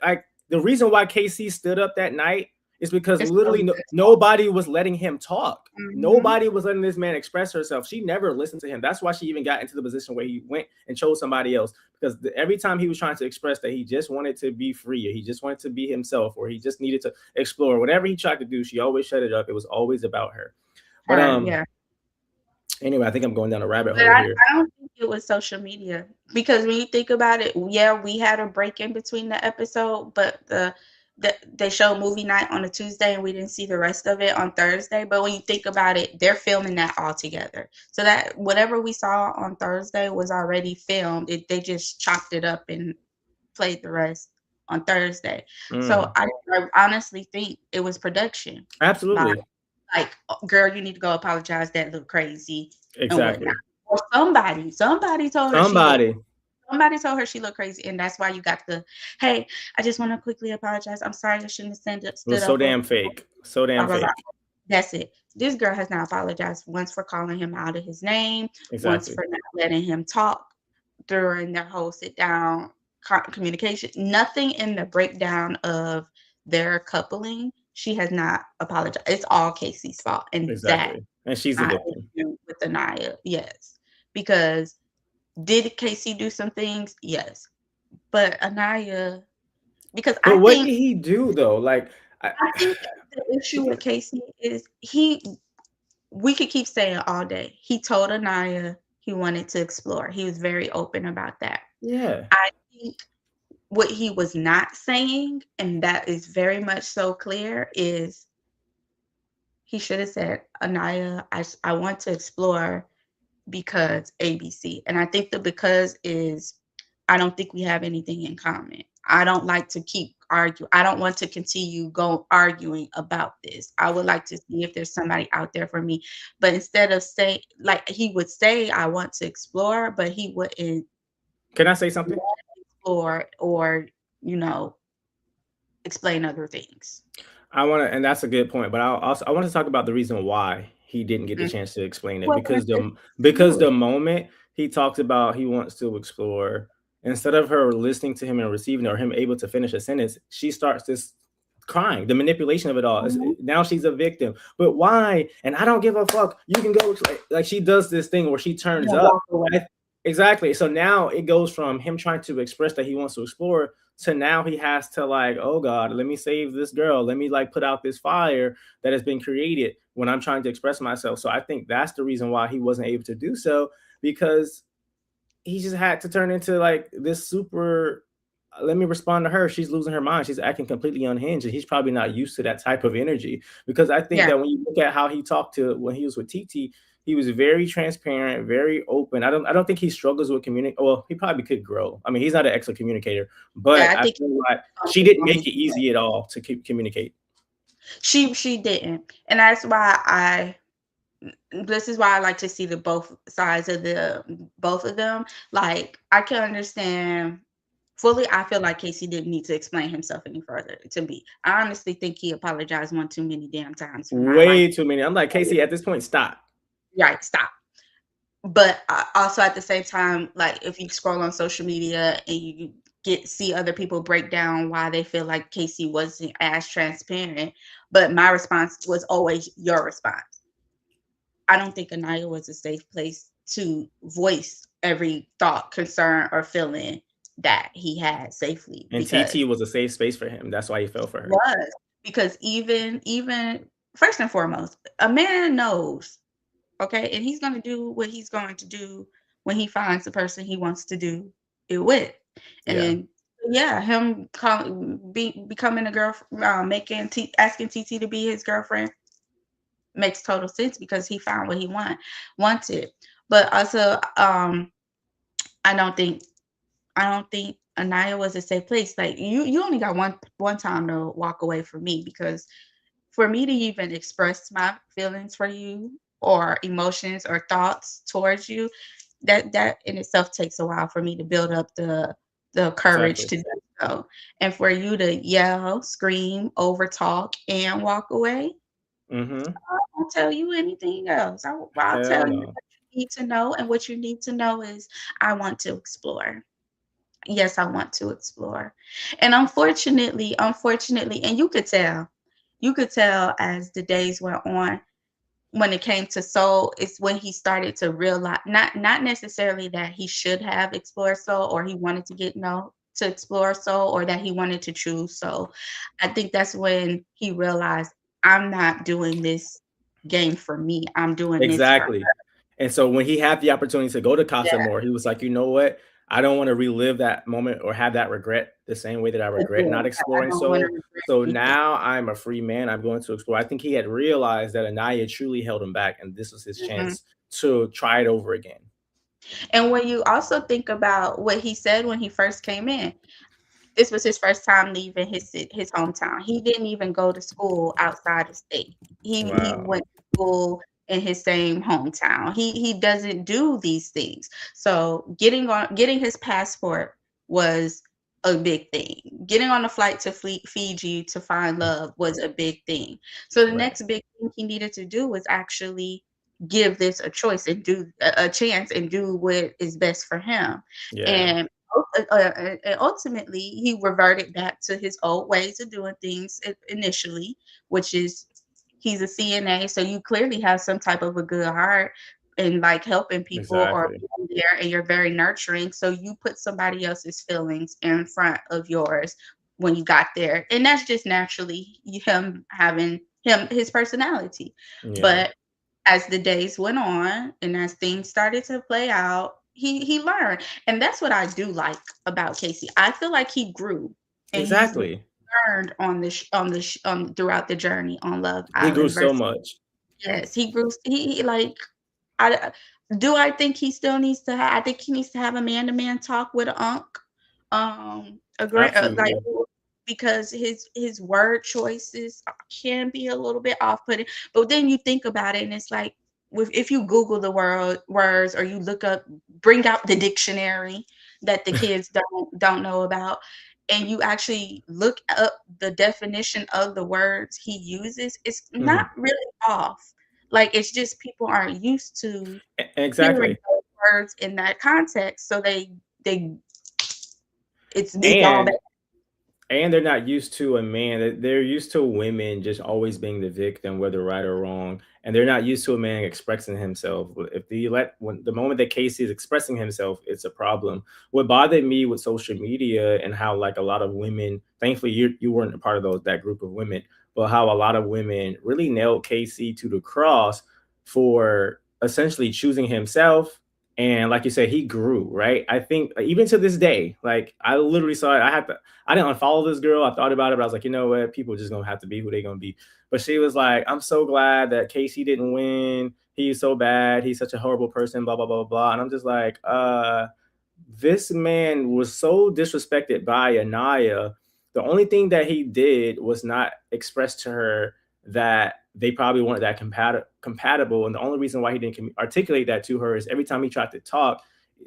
Like the reason why KC stood up that night is because it's literally really good talk. nobody was letting him talk. Mhm. Nobody was letting this man express herself. She never listened to him. That's why she even got into the position where he went and chose somebody else. Because every time he was trying to express that he just wanted to be free, or he just wanted to be himself, or he just needed to explore, whatever he tried to do, she always shut it up. It was always about her. But Her, yeah. anyway, I think I'm going down a rabbit But hole here. I don't think it was social media, because when you think about it, yeah, we had a break in between the episode, but they showed movie night on a Tuesday and we didn't see the rest of it on Thursday. But when you think about it, they're filming that all together. So that whatever we saw on Thursday was already filmed. They just chopped it up and played the rest on Thursday. So Mm, I honestly think it was production by, absolutely. like, "Oh, girl, you need to go apologize, that looked crazy," and whatnot. Exactly. Or somebody told her Somebody she looked crazy, and that's why you got the, "Hey, I just wanna quickly apologize. I'm sorry I shouldn't have stood was so up for damn fake. So blah, damn blah, blah." fake. That's it. This girl has not apologized once for calling him out of his name, once Exactly. for not letting him talk during their whole sit down communication. Nothing in the breakdown of their coupling, she has not apologized. It's all Casey's fault, and that Exactly. And she's a my victim. issue with Anaya, yes. Because did Casey do some things? Yes. But Anaya, because But what did he do though? Like, I, I think the issue with Casey is we could keep saying all day. He told Anaya he wanted to explore. He was very open about that. yeah. I think what he was not saying, and that is very much so clear, is he should have said, "Anaya, I want to explore because ABC." And I think the because is, I don't think we have anything in common. I don't like to keep argue. I don't want to continue go arguing about this. I would like to see if there's somebody out there for me. But instead of say, like, he would say, "I want to explore," but he wouldn't Can I say something? explore or, you know, explain other things. I want to, and that's a good point. But I want to talk about the reason why he didn't get the Mhm. chance to explain it, Wasn't a because good to because do the it. moment he talks about he wants to explore, instead of her listening to him and receiving, or him able to finish a sentence, she starts this crying. The manipulation of it all is, Mhm. now she's a victim. But why? And I don't give a fuck. You can go, like she does this thing where she And turns then up. walk away. Exactly. So now it goes from him trying to express that he wants to explore to now he has to like, oh God, let me save this girl. Let me like put out this fire that has been created when I'm trying to express myself. So I think that's the reason why he wasn't able to do so, because he just had to turn into like this super, let me respond to her. She's losing her mind. She's acting completely unhinged. And he's probably not used to that type of energy. Because I think Yeah. that when you look at how he talked to when he was with TT, He was very transparent, very open. I don't think he struggles with communicate. Well, he probably could grow. I mean, he's not an excellent communicator, Yeah, but I I think feel like she didn't make it easy at all to communicate. she didn't, and that's why I this is why I like to see the both sides of the both of them. Like, I can understand fully. I feel like Casey didn't need to explain himself any further to me. I honestly think he apologized one too many damn times for not like, Way too many. I'm like, Casey, at this point, stop. right, stop. But also at the same time, like if you scroll on social media and you see other people break down why they feel like Casey wasn't as transparent, but my response was always your response. I don't think Anaya was a safe place to voice every thought, concern, or feeling that he had safely And because TT was a safe space for him. That's why he fell for her. was because even first and foremost, a man knows, okay, and he's gonna do what he's going to do when he finds the person he wants to do it with, Yeah. and yeah, him becoming a girl, asking TT to be his girlfriend makes total sense because he found what he wanted. But also, I don't think I don't think Anaya was a safe place. Like you only got one time to walk away from me because for me to even express my feelings for you or emotions or thoughts towards you, that in itself takes a while for me to build up the courage Exactly. to do so. And for you to yell, scream, over talk, and walk away, Mm-hmm. I won't tell you anything else. I'll tell Hell you no. what you need to know, and what you need to know is I want to explore. Yes, I want to explore. And unfortunately, and you could tell as the days went on, when it came to soul, it's when he started to realize not necessarily that he should have explored soul or he wanted to get no to explore soul or that he wanted to choose soul. I think that's when he realized I'm not doing this game for me. I'm doing this for her. Exactly. And so when he had the opportunity to go to Casa Yeah. More, he was like, you know what? I don't want to relive that moment or have that regret the same way that I regret Again, not I exploring don't want to soul. regret So anything. now I'm a free man. I'm going to explore. I think he had realized that Anaya truly held him back, and this was his Mhm. chance to try it over again. And when you also think about what he said when he first came in, this was his first time leaving his hometown. He didn't even go to school outside the state. He Wow. went to school in his same hometown. He doesn't do these things. So getting his passport was a big thing. Getting on a flight to Fiji to find love was a big thing. So the Right. next big thing he needed to do was actually give this a choice and do a chance and do what is best for him. Yeah. And and ultimately, he reverted back to his old ways of doing things initially, which is he's a CNA, so you clearly have some type of a good heart and like helping people or Exactly. being there, and you're very nurturing. So you put somebody else's feelings in front of yours when you got there, and that's just naturally him having his personality. Yeah. But as the days went on and as things started to play out, he learned. And that's what I do like about Casey. I feel like he grew and he's Exactly. learned throughout the journey on Love He grew Island so versus much. yes, he grew he like I do I think he still needs to have I think he needs to have a man-to-man talk with Unc. A great like Absolutely. because his word choices can be a little bit off-putting. But then you think about it and it's like if you Google the words or you look up, bring out the dictionary that the kids don't know about, and you actually look up the definition of the words he uses, it's not Mhm. really off. Like it's just people aren't used to hearing Exactly. those words in that context, so they it's all And that. they're not used to a man. They're used to women just always being the victim, whether right or wrong, and they're not used to a man expressing himself. If the let when the moment that Casey is expressing himself, it's a problem. What bothered me with social media and how like a lot of women, thankfully you weren't a part of that group of women, but how a lot of women really nailed Casey to the cross for essentially choosing himself. And like you said, he grew, right? I think even to this day, like I literally saw it. I didn't unfollow this girl. I thought about it, but I was like, you know what? People just gonna have to be who they gonna be. But she was like, I'm so glad that Casey didn't win. he's so bad, he's such a horrible person, blah blah blah blah blah. And I'm just like, this man was so disrespected by Anaya. The only thing that he did was not express to her that they probably weren't that compatible. And the only reason why he didn't articulate that to her is every time he tried to talk,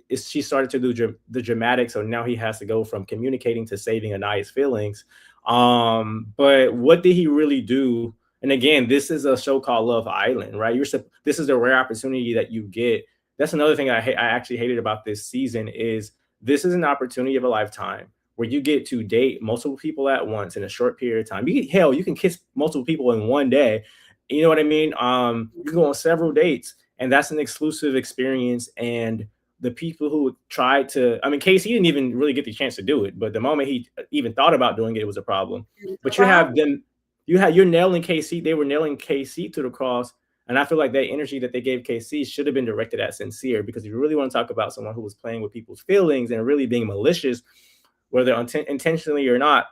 is she started to do the dramatic. So now he has to go from communicating to saving Anaya's feelings. But what did he really do? And again, this is a show called Love Island, right? This is a rare opportunity that you get. That's another thing I actually hated about this season is this is an opportunity of a lifetime where you get to date multiple people at once in a short period of time. You can kiss multiple people in one day. You know what I mean? You can go on several dates, and that's an exclusive experience. And the people who tried to, I mean, Casey didn't even really get the chance to do it, but the moment he even thought about doing it, it was a problem. But you have them, you're nailing KC. They were nailing KC to the cross. And I feel like that energy that they gave KC should have been directed at Sincere, because if you really want to talk about someone who was playing with people's feelings and really being malicious, whether intentionally or not,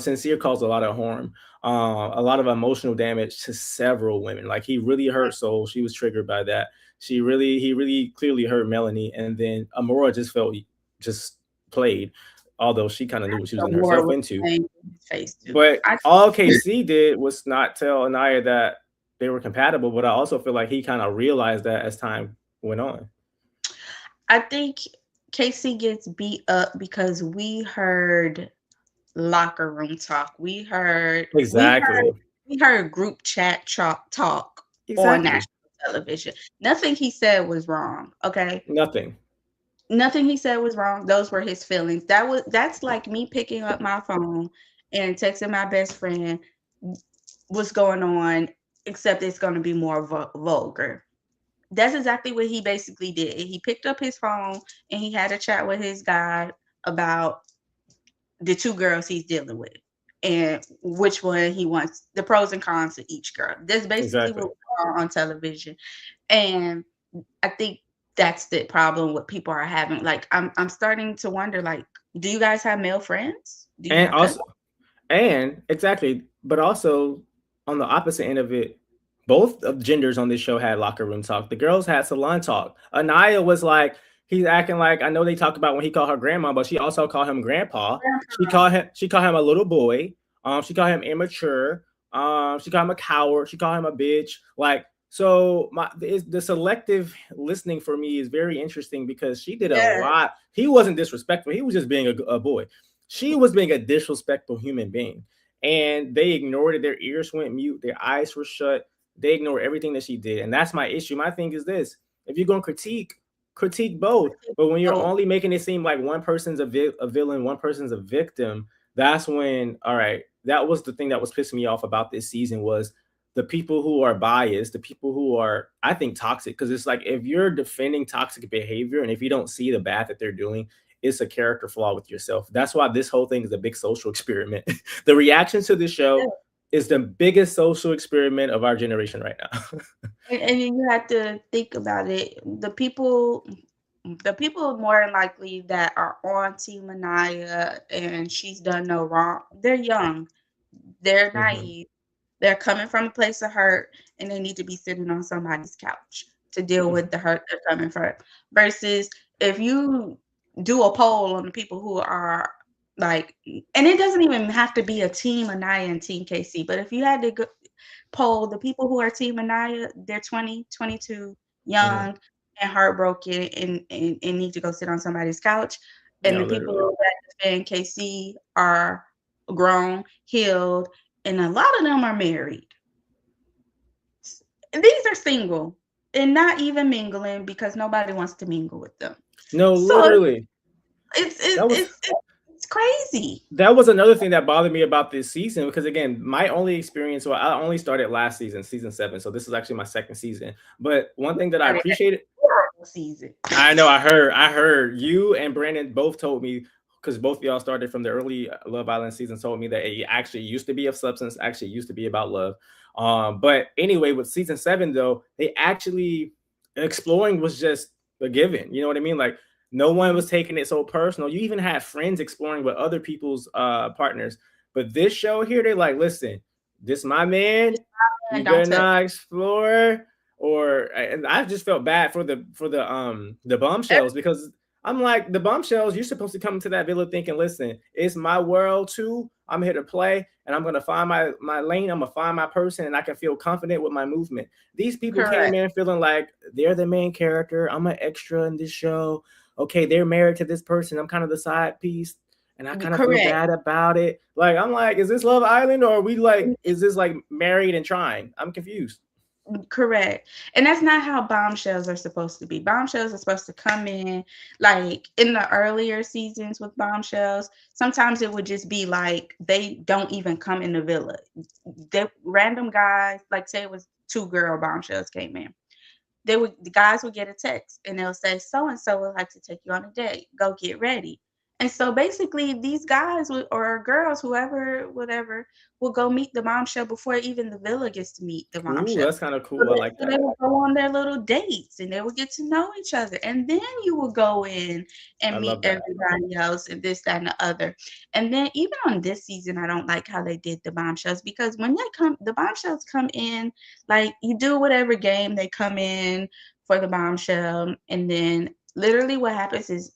Sincere caused a lot of harm, a lot of emotional damage to several women. Like, he really hurt Soul. She was triggered by that. He really clearly hurt Melanie. And then Amora just felt just played, although she kind of knew what she was getting herself into. But all KC did was not tell Anaya that they were compatible, but I also feel like he kind of realized that as time went on. I think Casey gets beat up because we heard locker room talk. We heard group chat talk on national television. Nothing he said was wrong. Okay. Nothing he said was wrong. Those were his feelings. That's like me picking up my phone and texting my best friend what's going on, except it's going to be more vulgar. That's exactly what he basically did. He picked up his phone and he had a chat with his guy about the two girls he's dealing with and which one he wants, the pros and cons of each girl. That's basically what we're on television. And I think that's the problem what people are having. Like, I'm starting to wonder, like, do you guys have male friends? Exactly. But also on the opposite end of it, both of genders on this show had locker room talk. The girls had salon talk. Anaya was like, he's acting like, I know they talk about when he called her grandma, but she also called him grandpa. She called him a little boy. She called him immature. She called him a coward. She called him a bitch. Like, so the selective listening for me is very interesting, because she did a lot. He wasn't disrespectful. He was just being a boy. She was being a disrespectful human being. And they ignored it. Their ears went mute. Their eyes were shut. They ignore everything that she did. And that's my issue. My thing is this: if you're going to critique both. But when you're only making it seem like one person's a villain, one person's a victim, that's when, all right, that was the thing that was pissing me off about this season, was the people who are biased, the people who are, I think, toxic. Because it's like, if you're defending toxic behavior and if you don't see the bad that they're doing, it's a character flaw with yourself. That's why this whole thing is a big social experiment. The reaction to this show is the biggest social experiment of our generation right now. and you have to think about it. The people more likely that are on Team Anaya and she's done no wrong, they're young, they're naive, they're coming from a place of hurt, and they need to be sitting on somebody's couch to deal with the hurt they're coming from. Versus if you do a poll on the people who are like, and it doesn't even have to be a Team Anaya and Team KC, but if you had to poll the people who are Team Anaya, they're 20, 22, young and heartbroken and need to go sit on somebody's couch. And the people that defend KC are grown, healed, and a lot of them are married. These are single and not even mingling because nobody wants to mingle with them. No, so literally. It's crazy. That was another thing that bothered me about this season, because again, my only experience, well, I only started last season, season 7. So this is actually my second season. But one thing that I appreciated, season. I know, I heard you and Brandon both told me, because both of y'all started from the early Love Island season, told me that it actually used to be of substance, actually used to be about love. But anyway, with season 7 though, they actually exploring was just a given. You know what I mean? Like, no one was taking it so personal. You even had friends exploring with other people's partners. But this show here, they're like, listen, this my man. You better not explore, or and I just felt bad for the bombshells because I'm like the bombshells. You're supposed to come to that villa thinking, listen, it's my world too. I'm here to play, and I'm gonna find my lane. I'm gonna find my person, and I can feel confident with my movement. These people came Correct. in feeling like they're the main character. I'm an extra in this show. Okay, they're married to this person. I'm kind of the side piece, and I kind of feel Correct. bad about it. Like I'm like, is this Love Island or are we like, is this like married and trying? I'm confused. Correct. And that's not how bombshells are supposed to be. Bombshells are supposed to come in like in the earlier seasons with bombshells. Sometimes it would just be like they don't even come in the villa. They random guys, like say it was two girl bombshells came in. The guys would get a text and they'll say, so and so would like to take you on a date. Go get ready. And so basically these guys would, or girls, whoever, whatever, will go meet the bombshell before even the villa gets to meet the Ooh, bombshell. that's kind of So cool. I like they that. will go on their little dates and they will get to know each other. And then you will go in I and meet love that. everybody else and this, that, and the other. And then even on this season, I don't like how they did the bombshells because when they come, the bombshells come in, like you do whatever game they come in for the bombshell. And then literally what happens is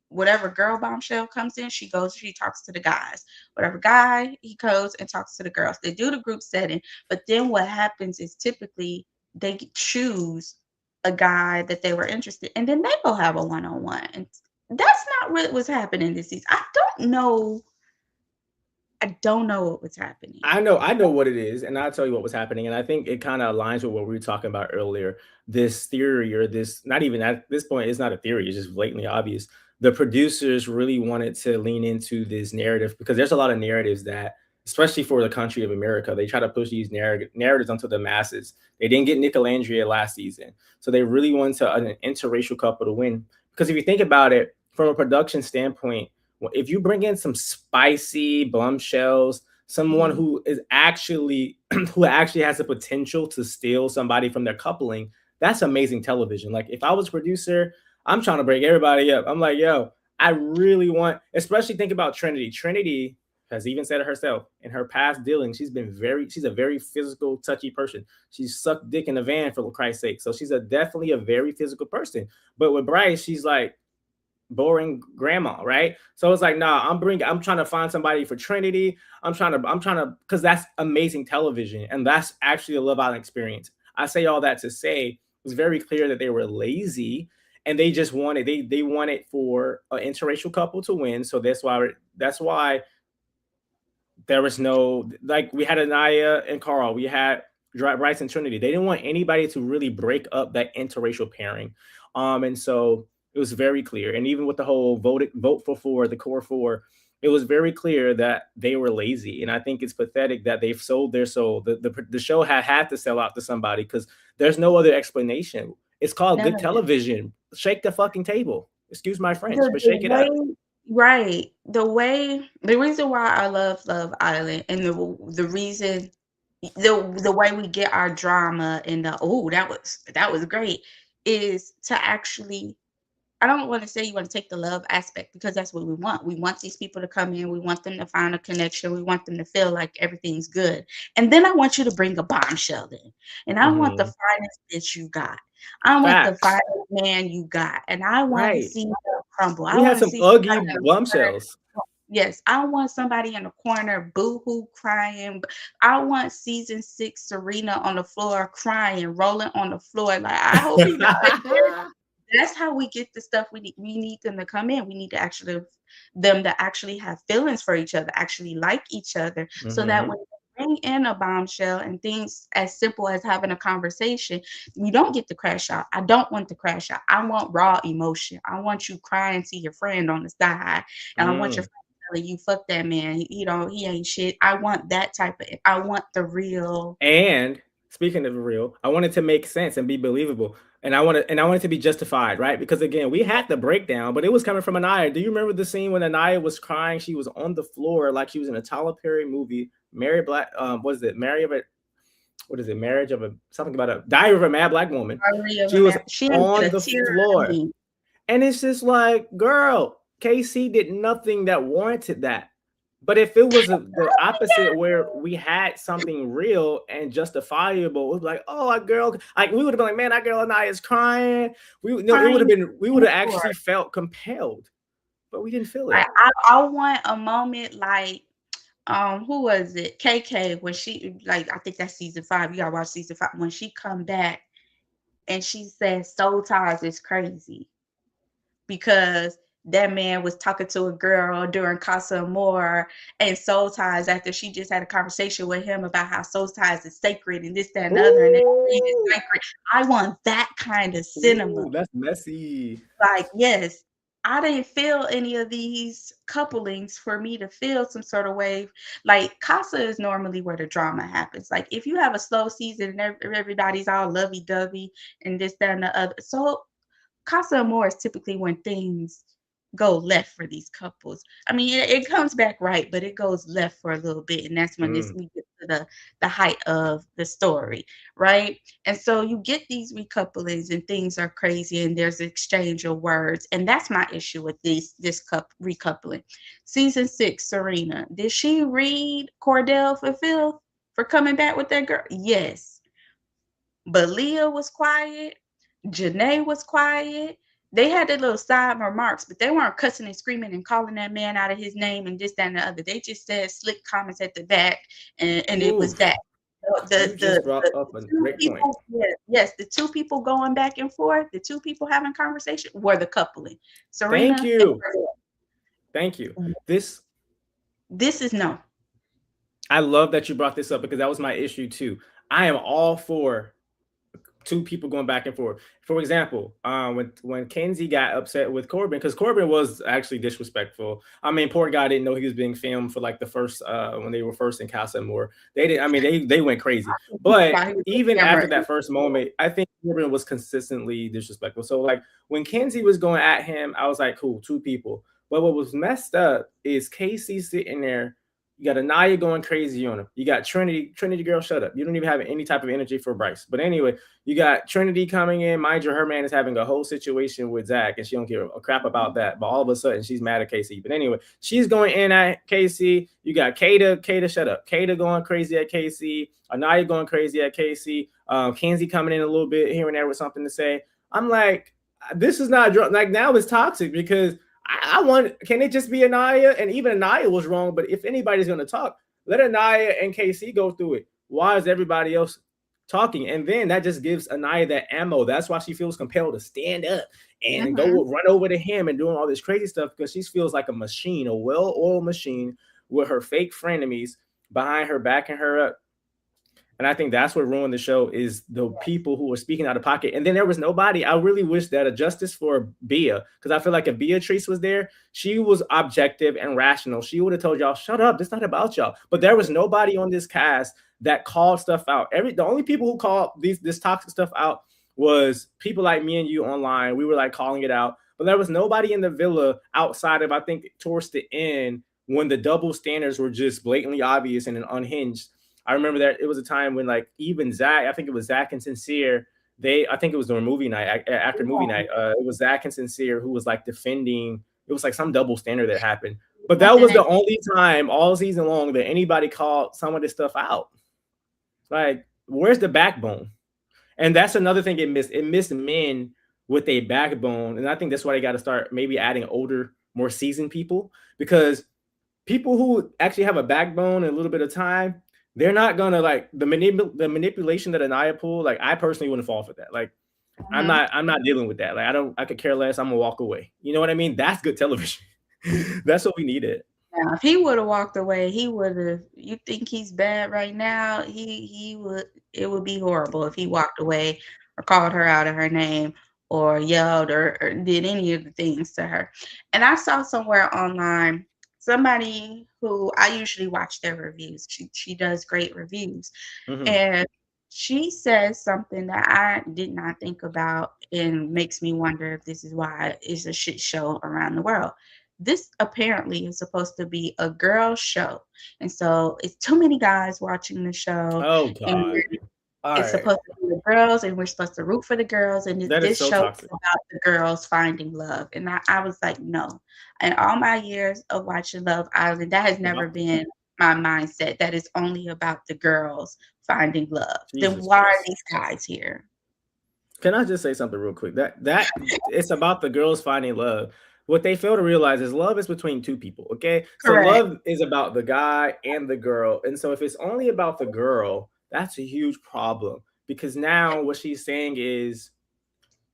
whatever girl bombshell comes in, she goes, she talks to the guys. Whatever guy, he goes and talks to the girls. They do the group setting, but then what happens is typically they choose a guy that they were interested in, and then they go have a one-on-one. And that's not what was happening this season. I don't know what was happening. I know what it is, and I'll tell you what was happening. And I think it kind of aligns with what we were talking about earlier. This theory, or this, not even at this point, it's not a theory, it's just blatantly obvious. The producers really wanted to lean into this narrative because there's a lot of narratives that, especially for the country of America, they try to push these narratives onto the masses. They didn't get Nick and Andrea last season. So they really wanted an interracial couple to win. Because if you think about it from a production standpoint, if you bring in some spicy bombshells, someone Mhm. who is actually who actually has the potential to steal somebody from their coupling, that's amazing television. Like if I was a producer, I'm trying to break everybody up. I'm like, yo, I really want, especially think about Trinity. Trinity has even said it herself in her past dealings. She's a very physical, touchy person. She's sucked dick in a van for Christ's sake. So she's definitely a very physical person. But with Bryce, she's like boring grandma, right? So it's like, nah, I'm trying to find somebody for Trinity. I'm trying to, because that's amazing television, and that's actually a Love Island experience. I say all that to say it was very clear that they were lazy, and they just wanted they wanted for an interracial couple to win. So that's why there was no, like, we had Anaya and Carl, we had Bryce and Trinity. They didn't want anybody to really break up that interracial pairing, and so it was very clear. And even with the whole vote for four, the core four, it was very clear that they were lazy. And I think it's pathetic that they've sold their soul. The show had to sell out to somebody because there's no other explanation. It's called None good of it. television. Shake the fucking table. Excuse my French, The but the shake it up. way right. The reason why I love Love Island and the reason the way we get our drama and the oh that was great is to actually I don't want to say you want to take the love aspect because that's what we want. We want these people to come in. We want them to find a connection. We want them to feel like everything's good. And then I want you to bring a bombshell in. And I want the Mhm. finest bitch you got. I want the Facts. finest man you got. And I want to Right. see them crumble. I We had want to some see ugly somebody in the corner. bombshells. Yes, I want somebody in the corner boo-hoo crying. I want season 6 Serena on the floor crying, rolling on the floor. Like I hope he dies. That's how we get the stuff we need. We need them to come in. We need to actually them to actually have feelings for each other, actually like each other, so that Mhm. when you bring in a bombshell and things as simple as having a conversation, you don't get the crash out. I don't want the crash out. I want raw emotion. I want you crying to your friend on the side, and I want your Mm. friend telling you, "Fuck that man. He ain't shit." I want that type of. I want the real. And speaking of real, I wanted to make sense and be believable. And I wanted to be justified, right? Because again, we had the breakdown, but it was coming from Anaya. Do you remember the scene when Anaya was crying? She was on the floor like she was in a Tyler Perry movie, Mary Black. What is it? Mary of a what is it? Marriage of a something about a Diary of a Mad Black Woman. Story of She a was man. She didn't on shed a the tear on floor, me. and it's just like, girl, KC did nothing that warranted that. But if it was the opposite, where we had something real and justifiable, it was like, oh, a girl, like we would have been like, man, that girl and I is crying. We no, it would have Crying been, we would in have for actually felt compelled, but we didn't feel like, it. I want a moment like, who was it? KK when she like, I think that's season 5, you gotta watch season 5, when she come back and she says Soul Ties is crazy because that man was talking to a girl during Casa Amor and Soul Ties after she just had a conversation with him about how Soul Ties is sacred and this, that, and the other, and that creed is Ooh, sacred. I want that kind of cinema. ooh, that's messy. Like, yes, I didn't feel any of these couplings for me to feel some sort of way. Like, Casa is normally where the drama happens. Like, if you have a slow season and everybody's all lovey-dovey and this, that, and the other. So Casa Amor is typically when things go left for these couples. I mean, it comes back right, but it goes left for a little bit, and that's when this Mm, we get to the height of the story, right? And so you get these recouplings and things are crazy and there's exchange of words, and that's my issue with this recoupling. Season 6, Serena, did she read Cordell for Phil for coming back with that girl? Yes. But Leah was quiet. Janae was quiet. They had their little side remarks, but they weren't cussing and screaming and calling that man out of his name and this, that, and the other. They just said slick comments at the back, and it ooh, was that. you just brought up The a two great point. people, yes, the two people going back and forth, the two people having conversation were the coupling, Thank Serena and you, thank you. Cordell. This, This is no. I love that you brought this up because that was my issue too. I am all for two people going back and forth. For example, when Kenzie got upset with Corbin, because Corbin was actually disrespectful. I mean, poor guy didn't know he was being filmed for like the first when they were first in Casa Amor. They didn't. I mean, they went crazy. But While he was on even camera. after that first moment, I think Corbin was consistently disrespectful. So like when Kenzie was going at him, I was like, cool, two people. But what was messed up is Casey sitting there. You got Anaya going crazy on him. You got Trinity. Trinity girl, shut up. You don't even have any type of energy for Bryce. But anyway, you got Trinity coming in. Mind you, her man is having a whole situation with Zach, and she don't give a crap about that. But all of a sudden, she's mad at Casey. But anyway, she's going in at Casey. You got Kata. Kata, shut up. Kata going crazy at Casey. Anaya going crazy at Casey. Kenzie coming in a little bit here and there with something to say. I'm like, this is not like now it's toxic because I want. Can it just be Anaya? And even Anaya was wrong. But if anybody's gonna talk, let Anaya and KC go through it. Why is everybody else talking? And then that just gives Anaya that ammo. That's why she feels compelled to stand up and Mhm. go run over to him and doing all this crazy stuff because she feels like a machine, a well-oiled machine with her fake frenemies behind her, backing her up. And I think that's what ruined the show is the people who were speaking out of pocket. And then there was nobody. I really wish that a justice for Bia, because I feel like if Beatrice was there, she was objective and rational. She would have told y'all, shut up. It's not about y'all. But there was nobody on this cast that called stuff out. The only people who called this toxic stuff out was people like me and you online. We were like calling it out. But there was nobody in the villa outside of, I think, towards the end when the double standards were just blatantly obvious and unhinged. I remember that it was a time when like even Zach, I think it was Zach and Sincere. I think it was during movie night after movie night. It was Zach and Sincere who was like defending. It was like some double standard that happened, but that Something was that the only time all season long that anybody called some of this stuff out. Like, where's the backbone? And that's another thing it missed. It missed men with a backbone, and I think that's why they got to start maybe adding older, more seasoned people because people who actually have a backbone and a little bit of time, they're not gonna like the manipulation that Anaya pulled. Like I personally wouldn't fall for that. Like mhm. I'm not dealing with that. Like I could care less. I'm gonna walk away. You know what I mean? That's good television. That's what we needed. Now, if he would have walked away, he would have. You think he's bad right now? He would. It would be horrible if he walked away or called her out of her name or yelled or did any of the things to her. And I saw somewhere online somebody who I usually watch their reviews. She does great reviews, Mm-hmm. and she says something that I did not think about and makes me wonder if this is why it's a shit show around the world. This apparently is supposed to be a girl show. And so it's too many guys watching the show. Oh And God. All It's right. supposed to be the girls, and we're supposed to root for the girls, and That is this so show is toxic. about the girls finding love, and I was like, "No." In all my years of watching Love Island, that has never Wow. been my mindset, that is only about the girls finding love. Then Jesus why are Christ. these guys here? Can I just say something real quick? That it's about the girls finding love. What they fail to realize is love is between two people. Okay, so Correct. love is about the guy and the girl, and so if it's only about the girl, that's a huge problem because now what she's saying is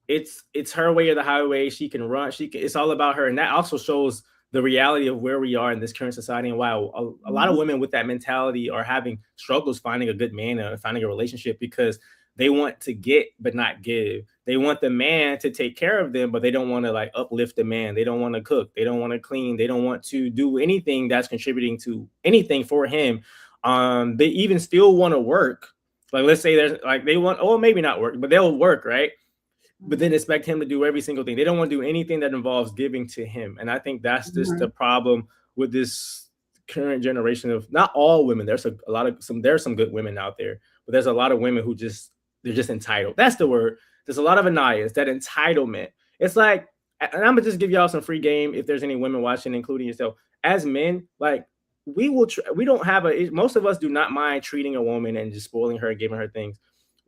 it's her way or the highway. She can run. It's all about her, and that also shows the reality of where we are in this current society and why a lot of Mhm. women with that mentality are having struggles finding a good man and finding a relationship because they want to get but not give. They want the man to take care of them, but they don't want to like uplift the man. They don't want to cook. They don't want to clean. They don't want to do anything that's contributing to anything for him. They even still want to work. Like let's say there's like they want, oh maybe not work, but they'll work, right? But then Mhm. expect him to do every single thing. They don't want to do anything that involves giving to him. And I think that's just the Mhm. problem with this current generation of not all women. There's a lot of there's some good women out there, but there's a lot of women who they're just entitled. That's the word. There's a lot of Anayas, that entitlement. It's like, and I'm gonna just give y'all some free game if there's any women watching, including yourself. As men, like we don't have most of us do not mind treating a woman and just spoiling her and giving her things,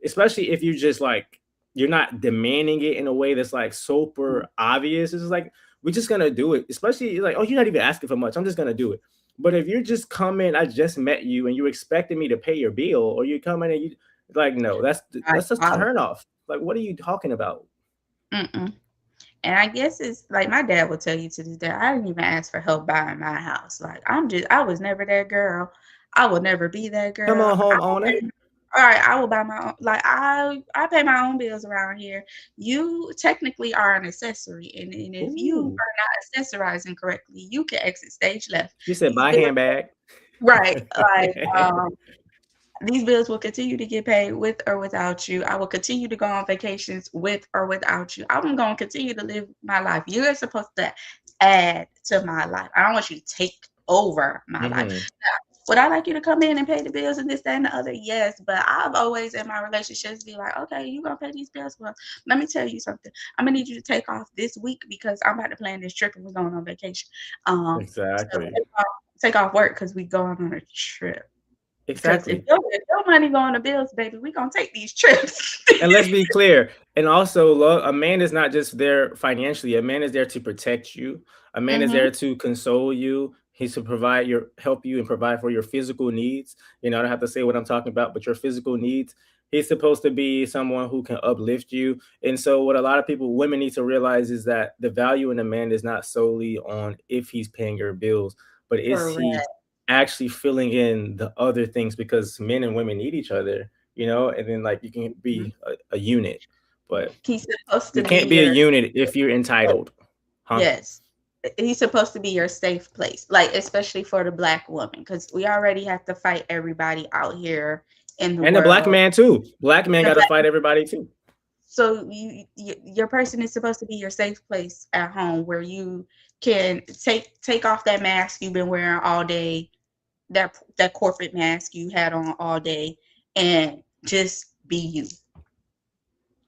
especially if you just like you're not demanding it in a way that's like super obvious. It's just like we're just gonna do it. Especially like, oh, you're not even asking for much. I'm just gonna do it. But if you're just coming, I just met you, and you expecting me to pay your bill, or you come in and you like, no, that's just a Diabolical. turn off. Like, what are you talking about? Mm-mm. And I guess it's like my dad will tell you to this day, I didn't even ask for help buying my house. Like I was never that girl. I will never be that Come girl. on, I will homeowner. pay, all right, I will buy my own, like I pay my own bills around here. You technically are an accessory, and if you Ooh, are not accessorizing correctly, you can exit stage left. she said, These buy bills, handbag. right? These bills will continue to get paid with or without you. I will continue to go on vacations with or without you. I'm going to continue to live my life. You're supposed to add to my life. I don't want you to take over my life. Hmm. Would I like you to come in and pay the bills and this, that, and the other? Yes. But I've always in my relationships be like, okay, you're going to pay these bills. Well, let me tell you something. I'm going to need you to take off this week because I'm about to plan this trip and we're going on vacation. So Exactly. take off work because we going on a trip. Because Exactly. if your money going to bills, baby, we gonna take these trips. And let's be clear. And also, a man is not just there financially. A man is there to protect you. A man is Mhm. there to console you. He's to help you and provide for your physical needs. You know, I don't have to say what I'm talking about, but your physical needs. He's supposed to be someone who can uplift you. And so, what a lot of women need to realize is that the value in a man is not solely on if he's paying your bills, but is he Correct. actually filling in the other things because men and women need each other, and then like you can Mhm. be a unit, but He's supposed you to be can't be a your unit if you're safe. entitled, huh? Yes. He's supposed to be your safe place, like, especially for the Black woman, because we already have to fight everybody out here in the And the black world. man too. Black man The got to Black fight everybody too. so your person is supposed to be your safe place at home where you can take off that mask you've been wearing all day, that corporate mask you had on all day, and just be you.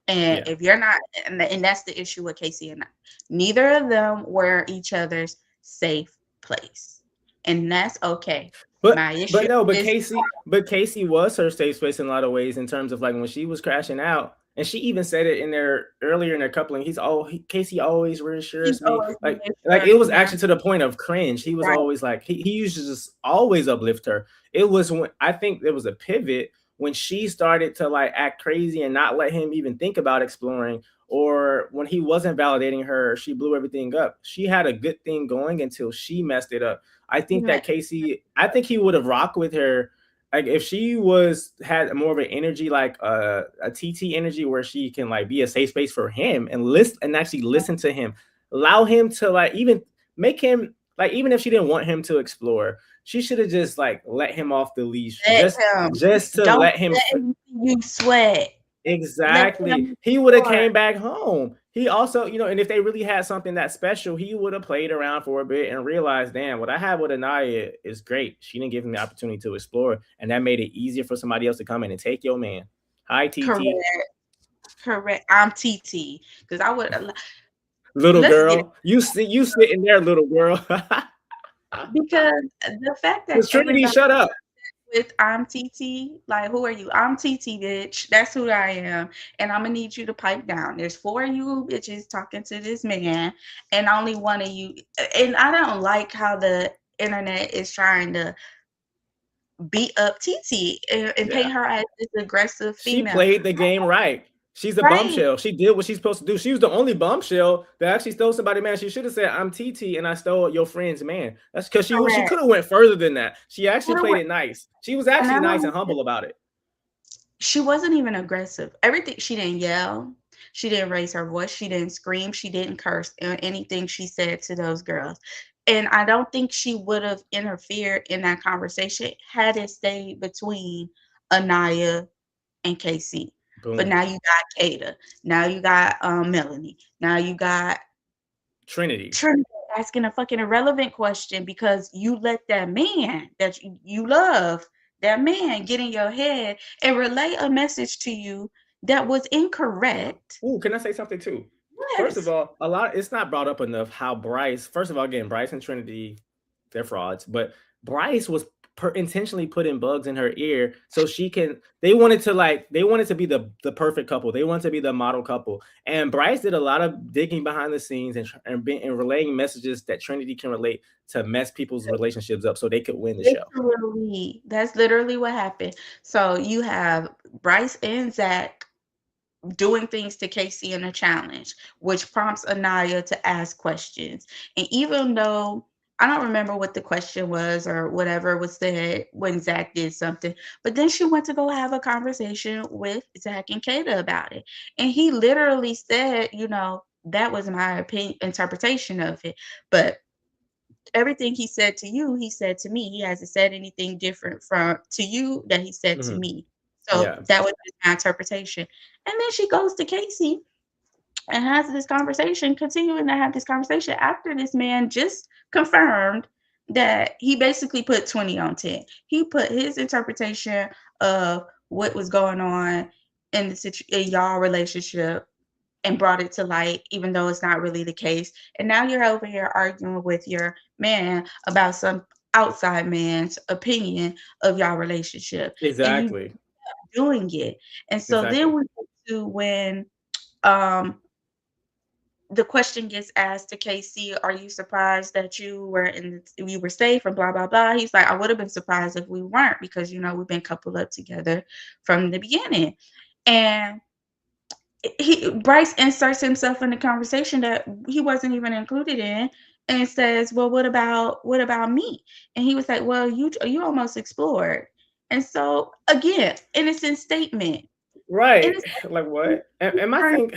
And Yeah, if you're not, and that's the issue with Casey and I. Neither of them were each other's safe place, and that's okay. My issue no, is But Casey was her safe space in a lot of ways in terms of like when she was crashing out. And she even said it in there earlier in their coupling. Casey always he's reassures me, always like it reassuring was him, actually to the point of cringe. He was right? always like he used to just always uplift her. It was when I think there was a pivot when she started to like act crazy and not let him even think about exploring, or when he wasn't validating her, she blew everything up. She had a good thing going until she messed it up. I think he would have rocked with her. Like if she had more of an energy, like a TT energy, where she can like be a safe space for him and listen and actually listen to him, allow him to like even make him like even if she didn't want him to explore, she should have just like let him off the leash, Let him. just to Don't let him. let him see you sweat. Let Exactly. him He would have explore. came back home. He also, and if they really had something that special, he would have played around for a bit and realized, damn, what I have with Anaya is great. She didn't give him the opportunity to explore, and that made it easier for somebody else to come in and take your man. Hi, TT. Correct. Correct. I'm TT because I would Little let's get girl. You sitting there, little girl. because the fact that Because Trinity, everybody shut up. with I'm TT, like who are you? I'm TT, bitch. That's who I am. And I'm gonna need you to pipe down. There's 4 of you bitches talking to this man, and only one of you. And I don't like how the internet is trying to beat up TT and paint Yeah. her as this aggressive She female. played the game right. She's a Right. bombshell. She did what she's supposed to do. She was the only bombshell that actually stole somebody, man. She should have said, "I'm TT and I stole your friend's man." That's because she Correct. could have went further than that. She actually What a played way- it nice. She was And actually I nice and don't humble about it. she wasn't even aggressive. Everything she didn't yell, she didn't raise her voice, she didn't scream, she didn't curse in anything she said to those girls. And I don't think she would have interfered in that conversation had it stayed between Anaya and KC. But Boom. now you got Kata. Now you got Melanie. Now you got Trinity. Trinity asking a fucking irrelevant question because you let that man that you love, that man get in your head and relay a message to you that was incorrect. Ooh, can I say something too? First of Yes. all, it's not brought up enough how Bryce, first of all, again, Bryce and Trinity, they're frauds, but Bryce was intentionally putting bugs in her ear so she can, they wanted to be the perfect couple. They wanted to be the model couple. And Bryce did a lot of digging behind the scenes and relaying messages that Trinity can relate to mess people's relationships up so they could win the show. Literally, that's literally what happened. So you have Bryce and Zach doing things to Casey in a challenge, which prompts Anaya to ask questions. And even though I don't remember what the question was or whatever was said when Zach did something, but then she went to go have a conversation with Zach and Kata about it. And he literally said, that was my interpretation of it. But everything he said to you, he said to me. He hasn't said anything different from to you that he said to Mhm. me. So Yeah. that was just my interpretation. And then she goes to Casey and has this conversation, continuing to have this conversation after this man just confirmed that he basically put 20 on 10. He put his interpretation of what was going on in y'all relationship and brought it to light, even though it's not really the case. And now you're over here arguing with your man about some outside man's opinion of y'all relationship, and you Exactly. doing it. And so then Exactly. we get to when um the question gets asked to KC, are you surprised that you were safe and blah blah blah? He's like, I would have been surprised if we weren't because we've been coupled up together from the beginning. And Bryce inserts himself in the conversation that he wasn't even included in and says, well, what about me? And he was like, well, you almost explored. And so again, innocent statement. Right. Innocent Like statement. what? And my thing,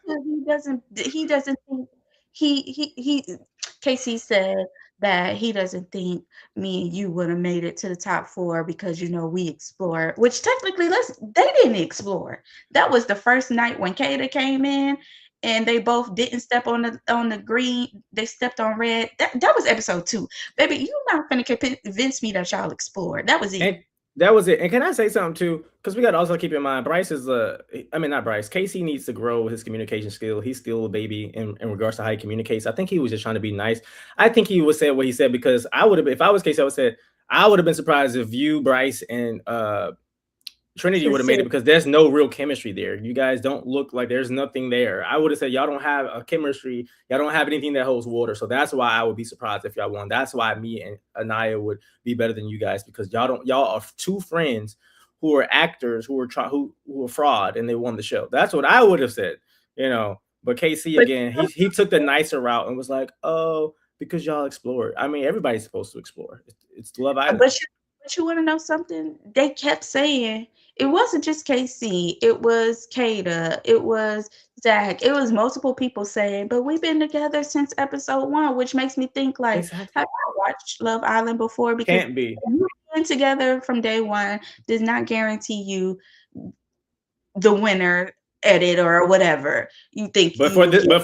He doesn't think he Casey said that he doesn't think me and you would have made it to the top 4 because we explored, which technically they didn't explore. That was the first night when Kata came in and they both didn't step on the green, they stepped on red. That was episode 2. Baby, you're not gonna convince me that y'all explored. That was it. and that was it. And can I say something too? Because we got to also keep in mind, Bryce is not Bryce. Casey needs to grow his communication skill. He's still a baby in regards to how he communicates. I think he was just trying to be nice. I think he would say what he said because I would have, if I was Casey, I would say I would have been surprised if you, Bryce, and Trinity would have made it because there's no real chemistry there. You guys don't look like there's nothing there. I would have said y'all don't have a chemistry. Y'all don't have anything that holds water. So that's why I would be surprised if y'all won. That's why me and Anaya would be better than you guys because y'all are 2 friends who are actors who are fraud and they won the show. That's what I would have said, But KC again, he took the nicer route and was like, oh, because y'all explored. I mean, everybody's supposed to explore. It's Love Island. But you want to know something? They kept saying it wasn't just KC, it was Kata, it was Zach, it was multiple people saying, but we've been together since episode 1, which makes me think like, Exactly. have I watched Love Island before? Because Can't be. you've been together from day 1 does not guarantee you the winner edit or whatever you think But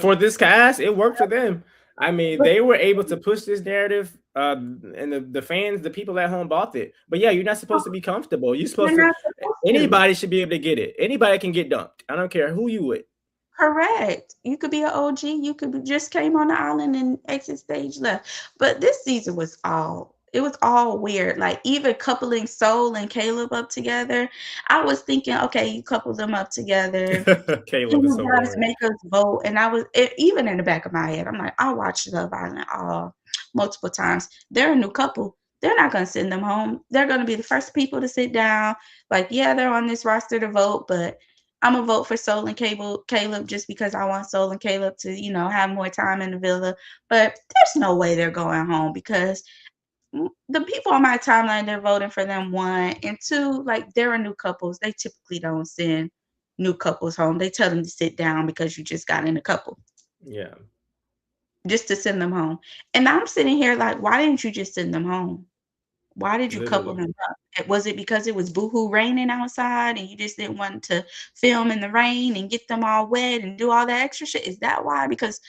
for this cast, it worked for them. I mean, they were able to push this narrative And the fans, the people at home bought it. But yeah, you're not supposed to be comfortable. You're You're supposed to. not supposed to. Anybody should be able to get it. Anybody can get dumped. I don't care who you with. Correct. You could be an OG. You could be just came on the island and exit stage left. But this season was all weird. Like even coupling Soul and Caleb up together. I was thinking, okay, you couple them up together. Caleb is You so guys boring. make us vote. And even in the back of my head, I'm like, I watched Love Island all multiple times. They're a new couple. They're not going to send them home. They're going to be the first people to sit down. Like, yeah, they're on this roster to vote, but I'm gonna vote for Soul and Caleb just because I want Soul and Caleb to, have more time in the villa. But there's no way they're going home because the people on my timeline, they're voting for them, one. And two, like they're a new couples. They typically don't send new couples home. They tell them to sit down because you just got in a couple. Yeah. Just to send them home. And I'm sitting here like, why didn't you just send them home? Why did you couple Literally. them up? Was it because it was boohoo raining outside and you just didn't want to film in the rain and get them all wet and do all that extra shit? Is that why? Because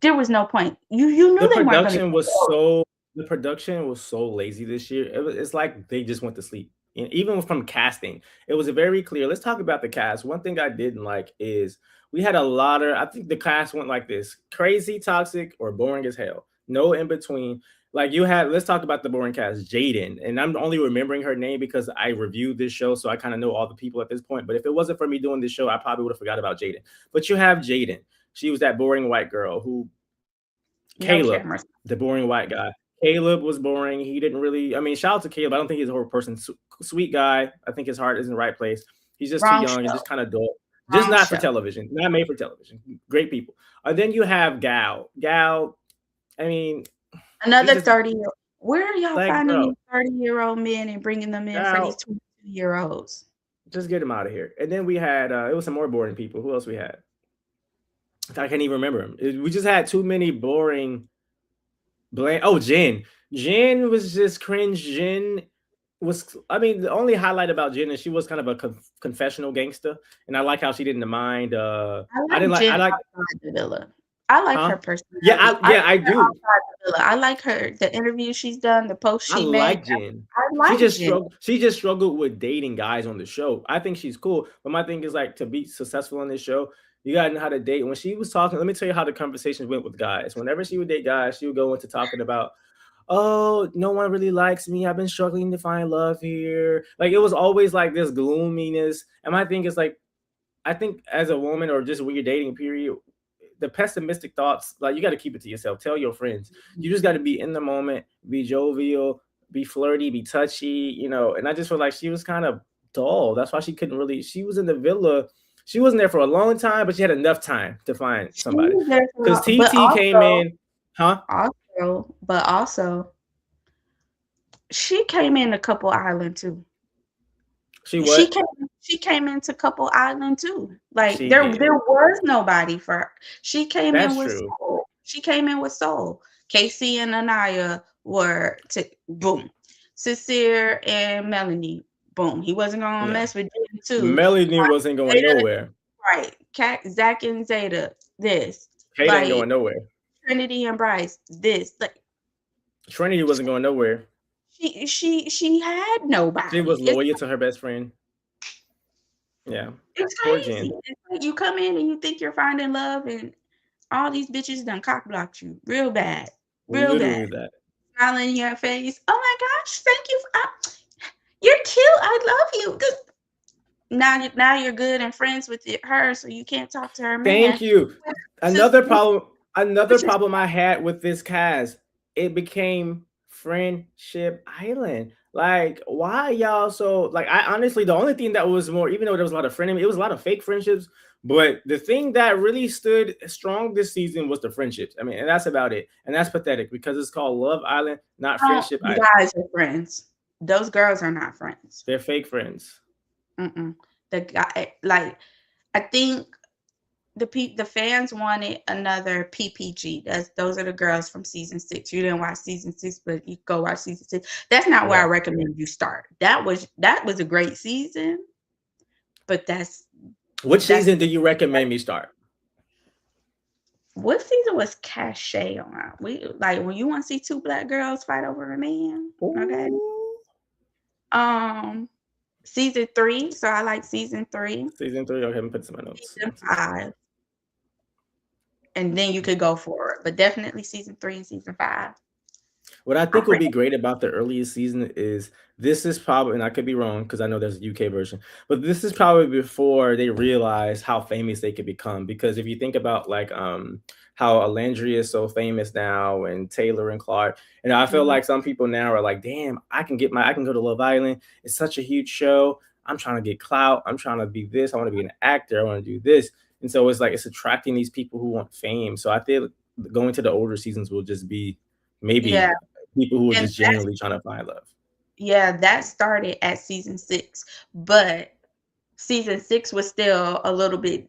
there was no point. You The knew they weren't gonna production was so the production was so lazy this year. It's like they just went to sleep. And even from casting, it was very clear. Let's talk about the cast. One thing I didn't like is we had a lot of. I think the cast went like this: crazy, toxic, or boring as hell. No in between. Like you had. Let's talk about the boring cast. Jaden, and I'm only remembering her name because I reviewed this show, so I kind of know all the people at this point. But if it wasn't for me doing this show, I probably would have forgot about Jaden. But you have Jaden. She was that boring white girl who no Caleb, cameras. the boring white guy. Caleb was boring. He didn't really. I mean, shout out to Caleb. I don't think he's a horrible person. Sweet guy. I think his heart is in the right place. He's just too Wrong young and show. just kind of dull. Just Wrong not for show. television. Not made for television. Great people. Then you have Gal. Gal. I mean, Another just 30-year. Where are y'all like, finding bro, these 30-year-old men and bringing them in for these Gal. 22-year-olds? Just get him out of here. And then we had. It was some more boring people. Who else we had? I can't even remember him. We just had too many boring. Oh, Jen. Jen was just cringe. Jen was, I mean, the only highlight about Jen is she was kind of a confessional gangster, and I like how she didn't mind. I I like didn't like. I Jen like, outside the villa. I like her huh? personality. I Yeah, like I her do. outside the villa. I like her, the interview she's done, the post I she made. like Jen. I She like just Jen. struggled. She just struggled with dating guys on the show. I think she's cool, but my thing is like to be successful on this show, you gotta know how to date. When she was talking, let me tell you how the conversations went with guys. Whenever she would date guys, she would go into talking about, oh, no one really likes me. I've been struggling to find love here. Like it was always like this gloominess. And my thing is like, I think as a woman or just when you're dating, period, the pessimistic thoughts, like you got to keep it to yourself. Tell your friends. You just got to be in the moment, be jovial, be flirty, be touchy, And I just feel like she was kind of dull. That's why she couldn't really. She was in the villa. She wasn't there for a long time, but she had enough time to find She somebody. was there for Because but TT came in, huh? also, she came in a Couple Island too. She She what? came she came into Couple Island too. Like She there did. was nobody for her. She came in That's with true. Soul. She came in with Soul. Casey and Anaya were boom. Sincere and Melanie, boom. He wasn't gonna Yeah. mess with them too. Melanie wasn't going Zeta, nowhere. right. Zach and Zeta, this. Kate ain't Like going nowhere. Trinity and Bryce, this. Like Trinity wasn't going nowhere. she had She was nobody. loyal to her best friend. Yeah. It's Poor crazy. Jen. It's like you come in and you think you're finding love, and all these bitches done cock blocked you real bad, real bad. Literally that. Smiling in your face. Oh my gosh, thank you. You're cute. I love you. Now you're good and friends with her, so you can't talk to her man. Thank you. Just Another problem. Another which is problem I had with this cast. It became Friendship Island. Like, why y'all so like? I honestly, the only thing that was more, even though there was a lot of friendship, it was a lot of fake friendships. But the thing that really stood strong this season was the friendships. I mean, and that's about it. And that's pathetic because it's called Love Island, not Friendship the Island. guys are friends. Those girls are not friends. They're fake friends. The guy, like, I think the fans wanted another PPG. Those are the girls from season 6. You didn't watch season 6, but you go watch season 6. That's not where I recommend you start. That was a great season, but Which season do you recommend me start? What season was Cachet on? We like when you want to see two black girls fight over a man. Okay. Ooh, Um, season 3. So I like season 3, season 3. Okay, let me put this in my notes. season 5, and then you could go forward. But definitely season 3 and season 5 What I are think would great. be great about the earliest season is this is probably, and I could be wrong because I know there's a UK version, but this is probably before they realize how famous they could become. Because if you think about like how Alandria is so famous now and Taylor and Clark, and I feel Mhm. like some people now are like, damn, I can go to Love Island. It's such a huge show. I'm trying to get clout. I'm trying to be this. I want to be an actor. I want to do this. And so it's like it's attracting these people who want fame. So I think going to the older seasons will just be maybe Yeah, people who are and just genuinely trying to find love. that started at season 6, but season 6 was still a little bit,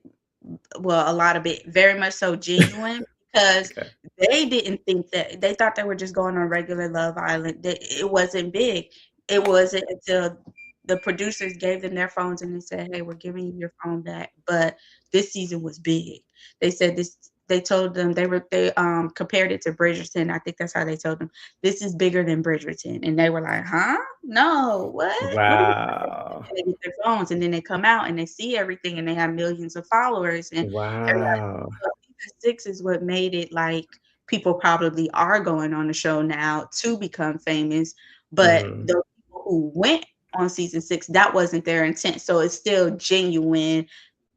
well, a lot of it, very much so genuine because Okay. they didn't think that they thought they were just going on regular Love Island. That it wasn't big. It wasn't until the producers gave them their phones and they said, "Hey, we're giving you your phone back." But this season was big. They said this. They told them they compared it to Bridgerton. I think that's how they told them this is bigger than Bridgerton, and they were like, "Huh? No, what? What are you?" Wow. They get their phones and then they come out and they see everything and they have millions of followers and everybody. Wow. So season 6 is what made it like people probably are going on the show now to become famous, but Mhm. the people who went on season 6, that wasn't their intent. So it's still genuine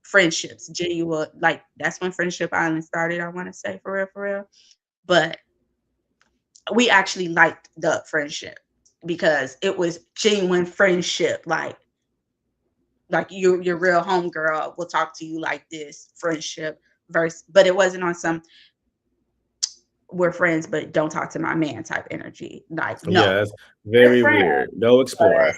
friendships, genuine, like that's when Friendship Island started, I want to say, for real, for real. But we actually liked the friendship because it was genuine friendship, like your real homegirl will talk to you like this, friendship verse, but it wasn't on some we're friends, but don't talk to my man type energy. Like, Yeah, no, that's we're very friends, weird. Go but explore.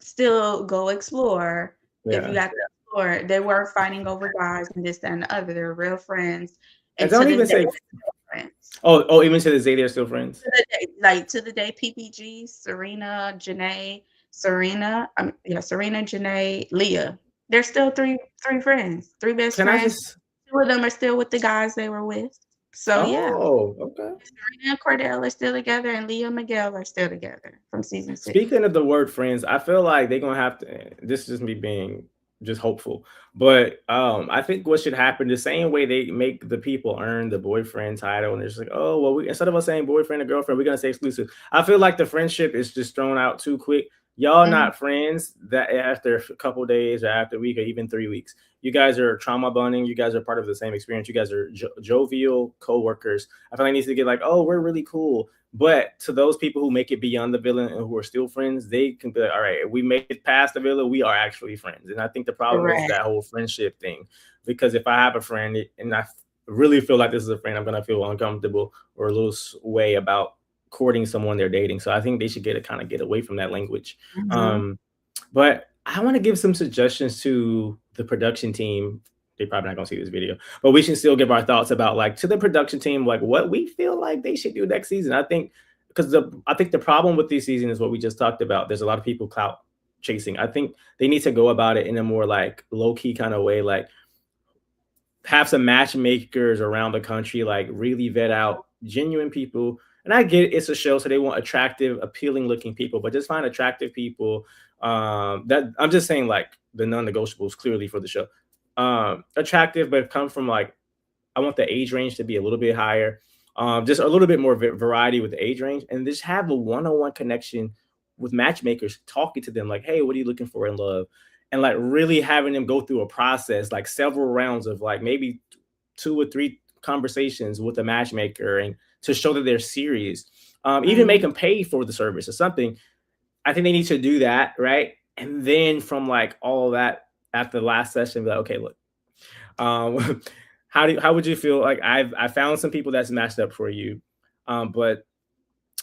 still go explore. If you Yeah. got to explore, they were fighting over guys and this, that, and the other. They're real friends. And And don't to this even day, say they're still friends. even to this day they're still friends? To the day, like to the day, PPG, Serena, Janae, Serena, Janae, Leah. They're still three friends, three best Can I friends. just 2 of them are still with the guys they were with. So yeah, Oh, okay. Serena and Cordell are still together, and Leah and Miguel are still together from season 6. Speaking of the word friends, I feel like they're gonna have to. This is just me being just hopeful, but I think what should happen the same way they make the people earn the boyfriend title, and it's like, oh well, we instead of us saying boyfriend or girlfriend, we're gonna say exclusive. I feel like the friendship is just thrown out too quick. Y'all Mhm. not friends that after a couple days or after a week or even 3 weeks. You guys are trauma bonding. You guys are part of the same experience. You guys are jovial co-workers. I feel like it needs to get like, oh, we're really cool. But to those people who make it beyond the villain and who are still friends, they can be like, all right, we made it past the villain, we are actually friends. And I think the problem is Correct. that whole friendship thing. Because if I have a friend and I really feel like this is a friend, I'm gonna feel uncomfortable or a little way about courting someone they're dating. So I think they should get away from that language. Mhm. Um, but I want to give some suggestions to the production team. They're probably not gonna see this video, but we should still give our thoughts about like to the production team, like what we feel like they should do next season. I think because I think the problem with this season is what we just talked about. There's a lot of people clout chasing. I think they need to go about it in a more like low key kind of way, like have some matchmakers around the country, like really vet out genuine people. And I get it, it's a show, so they want attractive, appealing looking people, but just find attractive people. That I'm just saying, like the non-negotiables clearly for the show. Attractive, but come from like I want the age range to be a little bit higher, just a little bit more variety with the age range, and just have a one-on-one connection with matchmakers, talking to them like, "Hey, what are you looking for in love?" And like really having them go through a process, like several rounds of like maybe 2 or 3 conversations with a matchmaker, and to show that they're serious. Even make Mhm. them pay for the service or something. I think they need to do that, right? And then from like all of that after the last session, be like, okay, look, um, how would you feel? Like I found some people that's matched up for you, but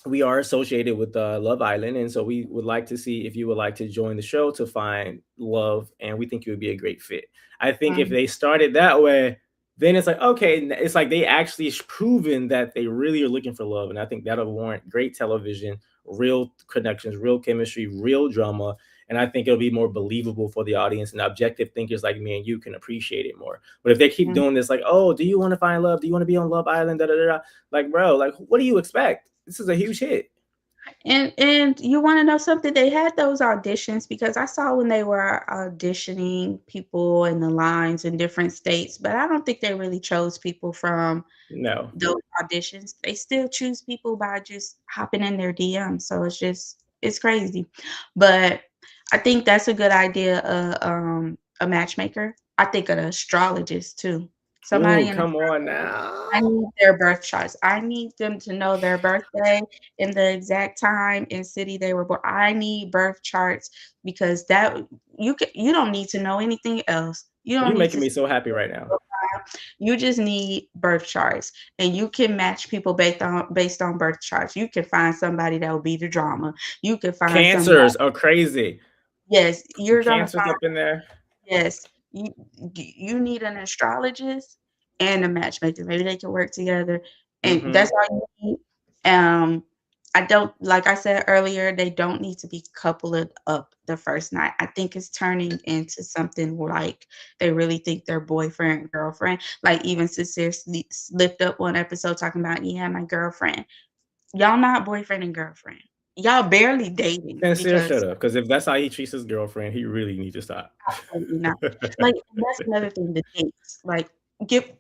we are associated with Love Island, and so we would like to see if you would like to join the show to find love, and we think you would be a great fit. I think if Mhm. they started that way, then it's like okay, it's like they actually proven that they really are looking for love, and I think that'll warrant great television, real connections, real chemistry, real drama, And I think it'll be more believable for the audience, and objective thinkers like me and you can appreciate it more. But if they keep Mhm. doing this, like, oh, do you want to find love? Do you want to be on Love Island? Da, da, da, da. Like, bro, like, what do you expect? This is a huge hit. And you wanna know something? They had those auditions because I saw when they were auditioning people in the lines in different states, but I don't think they really chose people from No. those auditions. They still choose people by just hopping in their DMs, so it's crazy. But I think that's a good idea, a matchmaker. I think an astrologist too. Ooh, Somebody in come on I now. need their birth charts. I need them to know their birthday and the exact time and city they were born. I need birth charts because that you don't need to know anything else. You don't You're need making to me see so happy their right now. profile. You just need birth charts, and you can match people based on birth charts. You can find somebody that will be the drama. You can find somebody. Cancers are crazy. Yes, Some you're gonna cancers find. up in there. Yes, you need an astrologist and a matchmaker. Maybe they can work together, and Hmm. that's all you need. Um, I don't like I said earlier, they don't need to be coupled up the first night. I think it's turning into something like they really think they're boyfriend, girlfriend. Like even Sincere slipped up one episode talking about, yeah, my girlfriend. Y'all not boyfriend and girlfriend. Y'all barely dating Sincere, shut because up. Because if that's how he treats his girlfriend, he really needs to stop. absolutely not. Like, and that's another thing, the dates. Like, give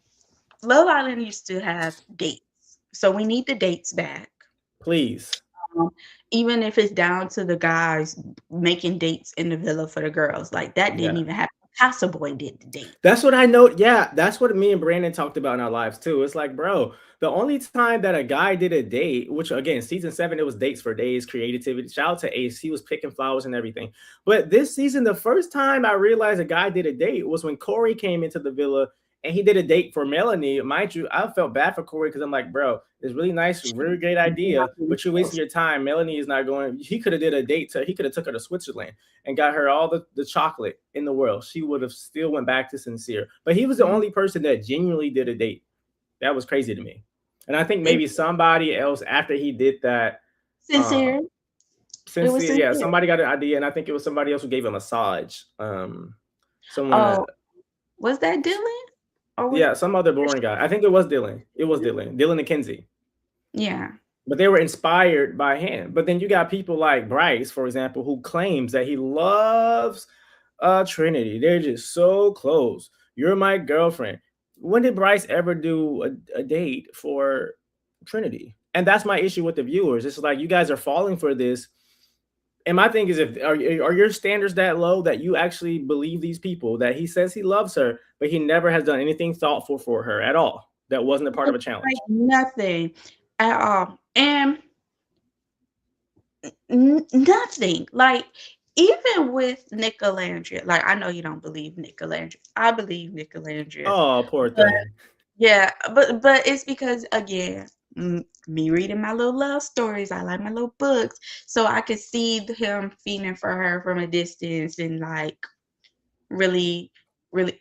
Love Island used to have dates, so we need the dates back. Please. Um, Even if it's down to the guys making dates in the villa for the girls, like that didn't Yeah. even happen. Casa Boy did the date. That's what I know. Yeah, that's what me and Brandon talked about in our lives too. It's like, bro, the only time that a guy did a date, which again, season 7, it was dates for days, creativity. Shout out to Ace. He was picking flowers and everything. But this season, the first time I realized a guy did a date was when Corey came into the villa and he did a date for Melanie. Mind you, I felt bad for Corey because I'm like, bro, it's really nice, She really great did not idea, really but you're close. wasting your time. Melanie is not going. He could have did a date to. He could have took her to Switzerland and got her all the chocolate in the world. She would have still went back to Sincere. But he was the Mhm. only person that genuinely did a date. That was crazy to me. And I think It maybe somebody else after he did that, sincere. It was Sincere, yeah, sincere. somebody got an idea, and I think it was somebody else who gave a massage. Someone, Oh, was that Dylan or was yeah, some other boring guy. I think it was Dylan. It was Dylan. Dylan McKenzie. yeah. But they were inspired by him. But then you got people like Bryce, for example, who claims that he loves Trinity. They're just so close. You're my girlfriend. When did Bryce ever do a date for Trinity? And that's my issue with the viewers. It's like you guys are falling for this. And my thing is, if are your standards that low that you actually believe these people that he says he loves her, but he never has done anything thoughtful for her at all? That wasn't a part of a Like challenge. nothing at all. And nothing. Like even with Nicolandria, like I know you don't believe Nicolandria. I believe Nicolandria. Oh, poor But thing. yeah, but it's because again, me reading my little love stories, I like my little books, so I could see him feeling for her from a distance and like really, really.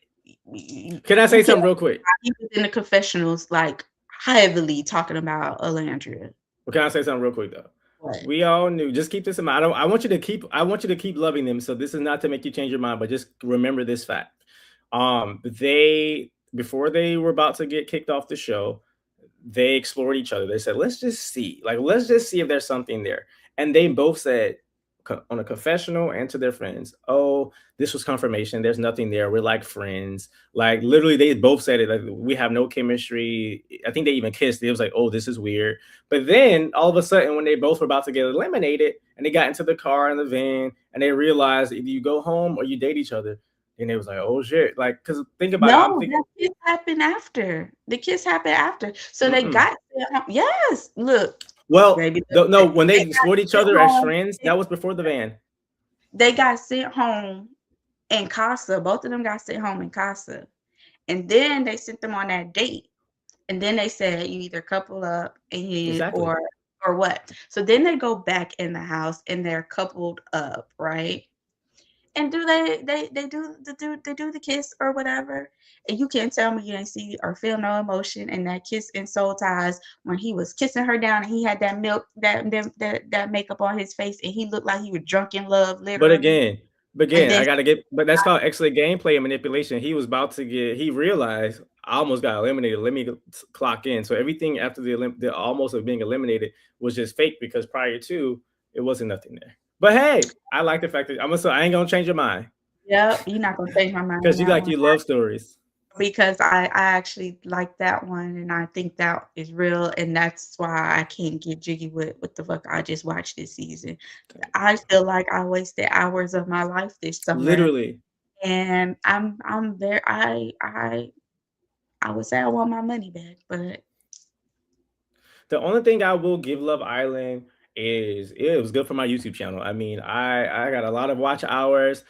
Can I We say can. something real quick? He was in the confessionals, like heavily talking about Alandria. Well, can I say something real quick though? What? We all knew. Just keep this in mind. I want you to keep. I want you to keep loving them. So this is not to make you change your mind, but just remember this fact. They before they were about to get kicked off the show, they explored each other. They said, let's just see. Like, let's just see if there's something there. And they both said on a confessional and to their friends, oh, this was confirmation. There's nothing there. We're like friends. Like, literally, they both said it. Like, we have no chemistry. I think they even kissed. It was like, oh, this is weird. But then all of a sudden, when they both were about to get eliminated and they got into the car and the van and they realized either you go home or you date each other, and it was like, oh shit. Like, because think about it. I'm No, thinking, that kiss happened after. The kiss happened after. So they mm-mm. got sent home. Yes, look, Well, baby, no, when they they got explored each sent other as home. friends, that was before the van. They got sent home in Casa. Both of them got sent home in Casa, and then they sent them on that date. And then they said you either couple up and Exactly. or what. So then they go back in the house and they're coupled up, right? and do they do the kiss or whatever, and you can't tell me you didn't see or feel no emotion in that kiss in Soul Ties when he was kissing her down and he had that milk that makeup on his face and he looked like he was drunk in love, But literally. again but And again, then I gotta get but that's called excellent gameplay and manipulation. He was about to get he realized, "I almost got eliminated, let me clock in." So everything after the almost of being eliminated was just fake because prior to, it wasn't nothing there. But hey, I like the fact that I ain't gonna change your mind yep, you're not gonna change my mind on because that one. you love stories. Because I actually like that one, and I think that is real, and that's why I can't get jiggy with what the fuck I just watched this season. I feel like I wasted hours of my life this summer, Literally. and I'm very I would say I want my money back, but The only thing I will give Love Island is it was good for my YouTube channel. I mean, I got a lot of watch hours.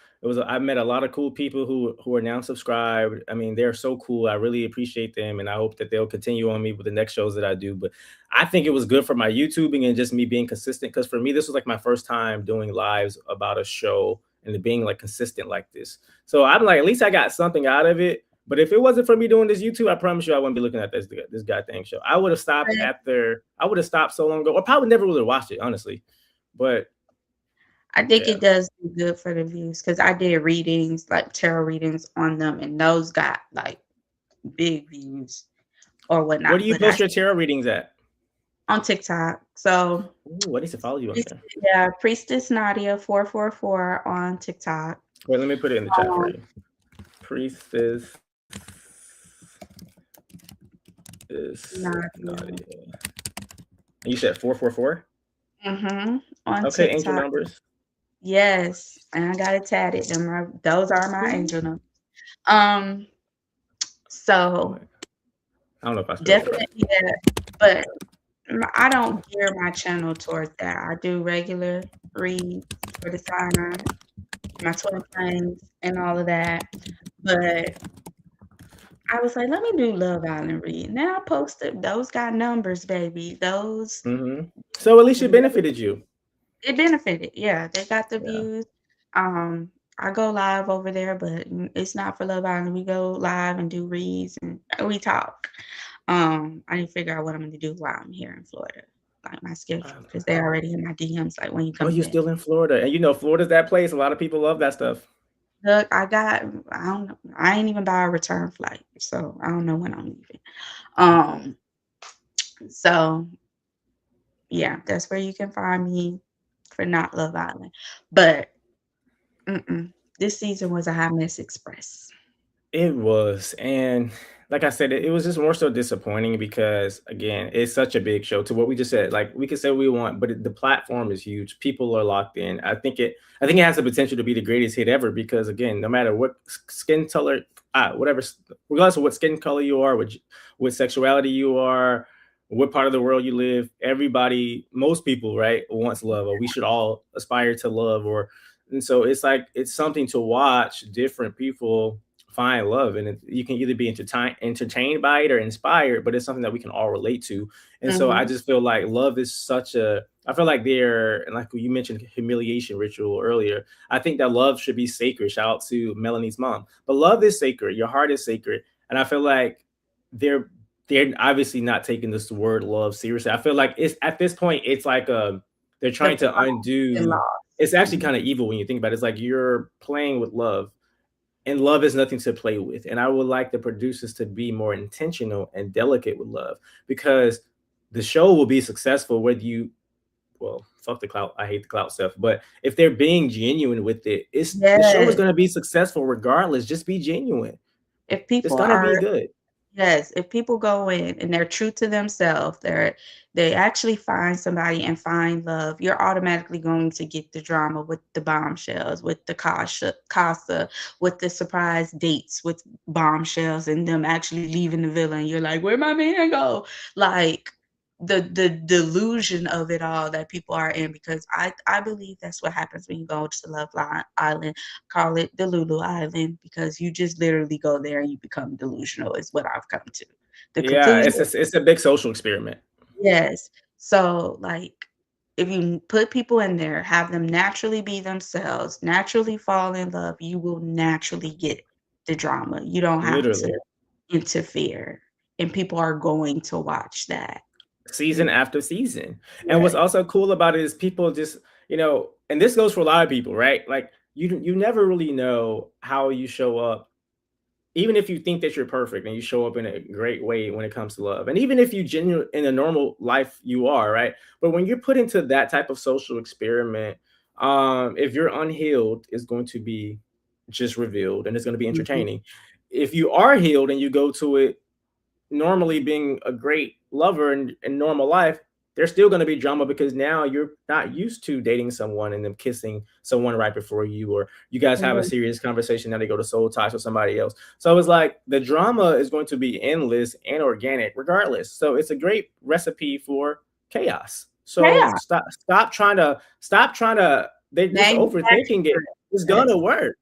I met a lot of cool people who are now subscribed. I mean, they're so cool. I really appreciate them, and I hope that they'll continue on me with the next shows that I do. But I think it was good for my YouTubing and just me being consistent. Because for me, this was like my first time doing lives about a show and it being like consistent like this. So I'm like, at least I got something out of it. But if it wasn't for me doing this YouTube, I promise you I wouldn't be looking at this goddamn show. I would have stopped after I would have stopped so long ago, or probably never would have watched it, honestly. But I think yeah. it does do good for the views because I did readings, like tarot readings on them, and those got like big views or Where do whatnot. you But I post your tarot readings at? on TikTok. So Ooh, I need to follow you on there. yeah, Priestess Nadia 444 on TikTok. Wait, let me put it in the chat for Um, you. Priestess is Nadia. Nadia. You said 444? On Okay, angel TikTok. numbers. Yes, and I got it tatted. Those are my angel numbers. Um, so I don't know if I spelled it right. definitely yeah, but I don't gear my channel towards that. I do regular reads for the sign, my twin flames, and all of that. But I was like, let me do Love Island read. Now I posted those got numbers, baby. Those So at least it benefited you. it benefited. Yeah, they got the Yeah. views. I go live over there, but it's not for Love Island. We go live and do reads and we talk. I need to figure out what I'm gonna do while I'm here in Florida, like my schedule, because they're already in my DMs. Like when you Oh, coming you're back? still in Florida, and you know Florida's that place. A lot of people love that stuff. Look, I don't know. I ain't even buy a return flight, so I don't know when I'm leaving. Um, so yeah, that's where you can find me for not Love Island. But this season was a hot mess express. It was, and like I said, it was just more so disappointing because again, it's such a big show. To what we just said, like we can say what we want, but the platform is huge. People are locked in. I think it has the potential to be the greatest hit ever because again, no matter what skin color, whatever, regardless of what skin color you are, what sexuality you are, what part of the world you live, everybody, most people, right, wants love, or we should all aspire to love, or and so it's like it's something to watch different people find love, and you can either be entertained by it or inspired, but it's something that we can all relate to. And so I Mhm. just feel like love is such a I feel like they're, and like you mentioned humiliation ritual earlier, I think that love should be sacred. Shout out to Melanie's mom. But love is sacred, your heart is sacred, and I feel like they're they're obviously not taking this word love seriously. I feel like it's at this point it's like they're trying The to and undo. lost. It's actually kind of evil when you think about it. It's like you're playing with love, and love is nothing to play with. And I would like the producers to be more intentional and delicate with love because the show will be successful whether you, well, fuck the clout. I hate the clout stuff. But if they're being genuine with it, the show is Yes. going to be successful regardless. Just be genuine. If It's people going to be are good. Yes, if people go in and they're true to themselves, they actually find somebody and find love, you're automatically going to get the drama with the bombshells, with the casa, with the surprise dates with bombshells and them actually leaving the villa and you're like, "Where'd my man go?" Like the delusion of it all that people are in because I believe that's what happens when you go to Island, call it the Lulu Island because you just literally go there and you become delusional is what I've come to the Yeah, conclusion. it's a big social experiment. Yes. So like if you put people in there, have them naturally be themselves, naturally fall in love, you will naturally get the drama. You don't have to Literally. interfere, and people are going to watch that. Season You're after season. And what's right. also cool about it is people just, and this goes for a lot of people, right? Like you never really know how you show up, even if you think that you're perfect and you show up in a great way when it comes to love. And even if you genuine in a normal life you are, right? But when you're put into that type of social experiment, if you're unhealed, it's going to be just revealed and it's going to be Mhm. entertaining. If you are healed and you go to it normally being a great lover in normal life, there's still going to be drama because now you're not used to dating someone and them kissing someone right before you, or you guys have a Mhm. serious conversation. Now they go to soul ties with somebody else. So it's like the drama is going to be endless and organic regardless. So it's a great recipe for chaos. So Yeah, stop trying to they just overthinking it. manufactured. It's gonna Yes. work.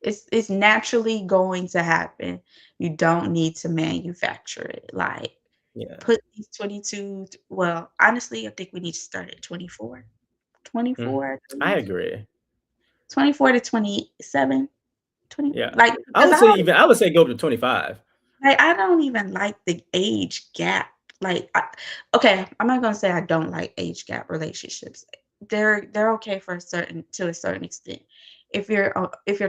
It's naturally going to happen. You don't need to manufacture it. Like, Yeah. put these 22 well, honestly, I think we need to start at 24. Mhm. 24, I agree. 24 to 27, 20 Yeah. like, I because would say even I would say go to 25. I don't even like the age gap. Like, okay, I'm not gonna say I don't like age gap relationships. They're okay for a certain to a certain extent. If you're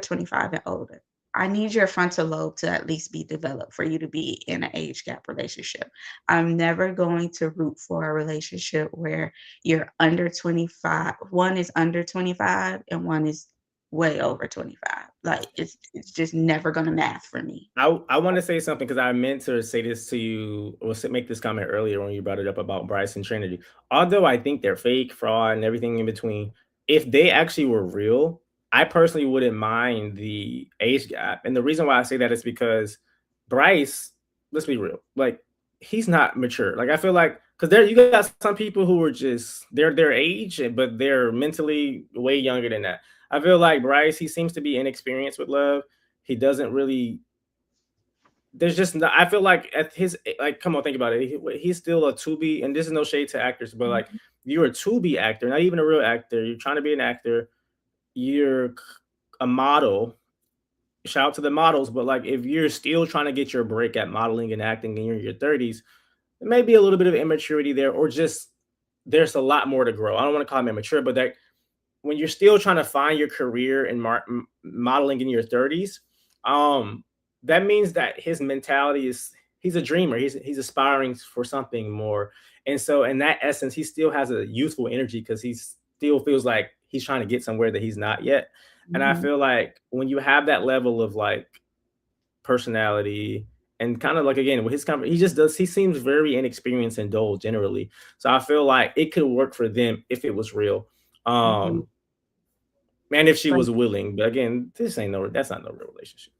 25 and older, I need your frontal lobe to at least be developed for you to be in an age gap relationship. I'm never going to root for a relationship where you're under 25. One is under 25 and one is way over 25. Like, it's just never gonna math for me. I want to say something because I meant to say this to you or make this comment earlier when you brought it up about Bryce and Trinity. Although I think they're fake, fraud, and everything in between, if they actually were real, I personally wouldn't mind the age gap. And the reason why I say that is because Bryce, let's be real, like he's not mature. Like I feel like because there you got some people who are just they're their age, but they're mentally way younger than that. I feel like Bryce, he seems to be inexperienced with love. He doesn't really there's just not, I feel like at his like come on think about it he's still a Tubi, and this is no shade to actors, but like Mhm. you're a Tubi actor, not even a real actor. You're trying to be an actor. You're a model. Shout out to the models, but like if you're still trying to get your break at modeling and acting and you're in your 30s, there may be a little bit of immaturity there, or just there's a lot more to grow. I don't want to call him immature, but that when you're still trying to find your career in modeling in your 30s, um, that means that his mentality is he's a dreamer. He's aspiring for something more, and so in that essence, he still has a youthful energy because he still feels like he's trying to get somewhere that he's not yet. And I Mhm. feel like when you have that level of like personality and kind of like again with his he just does he seems very inexperienced and dull generally. So I feel like it could work for them if it was real. Mhm. Um, and if she But was willing, but again, this ain't no that's not no real relationship.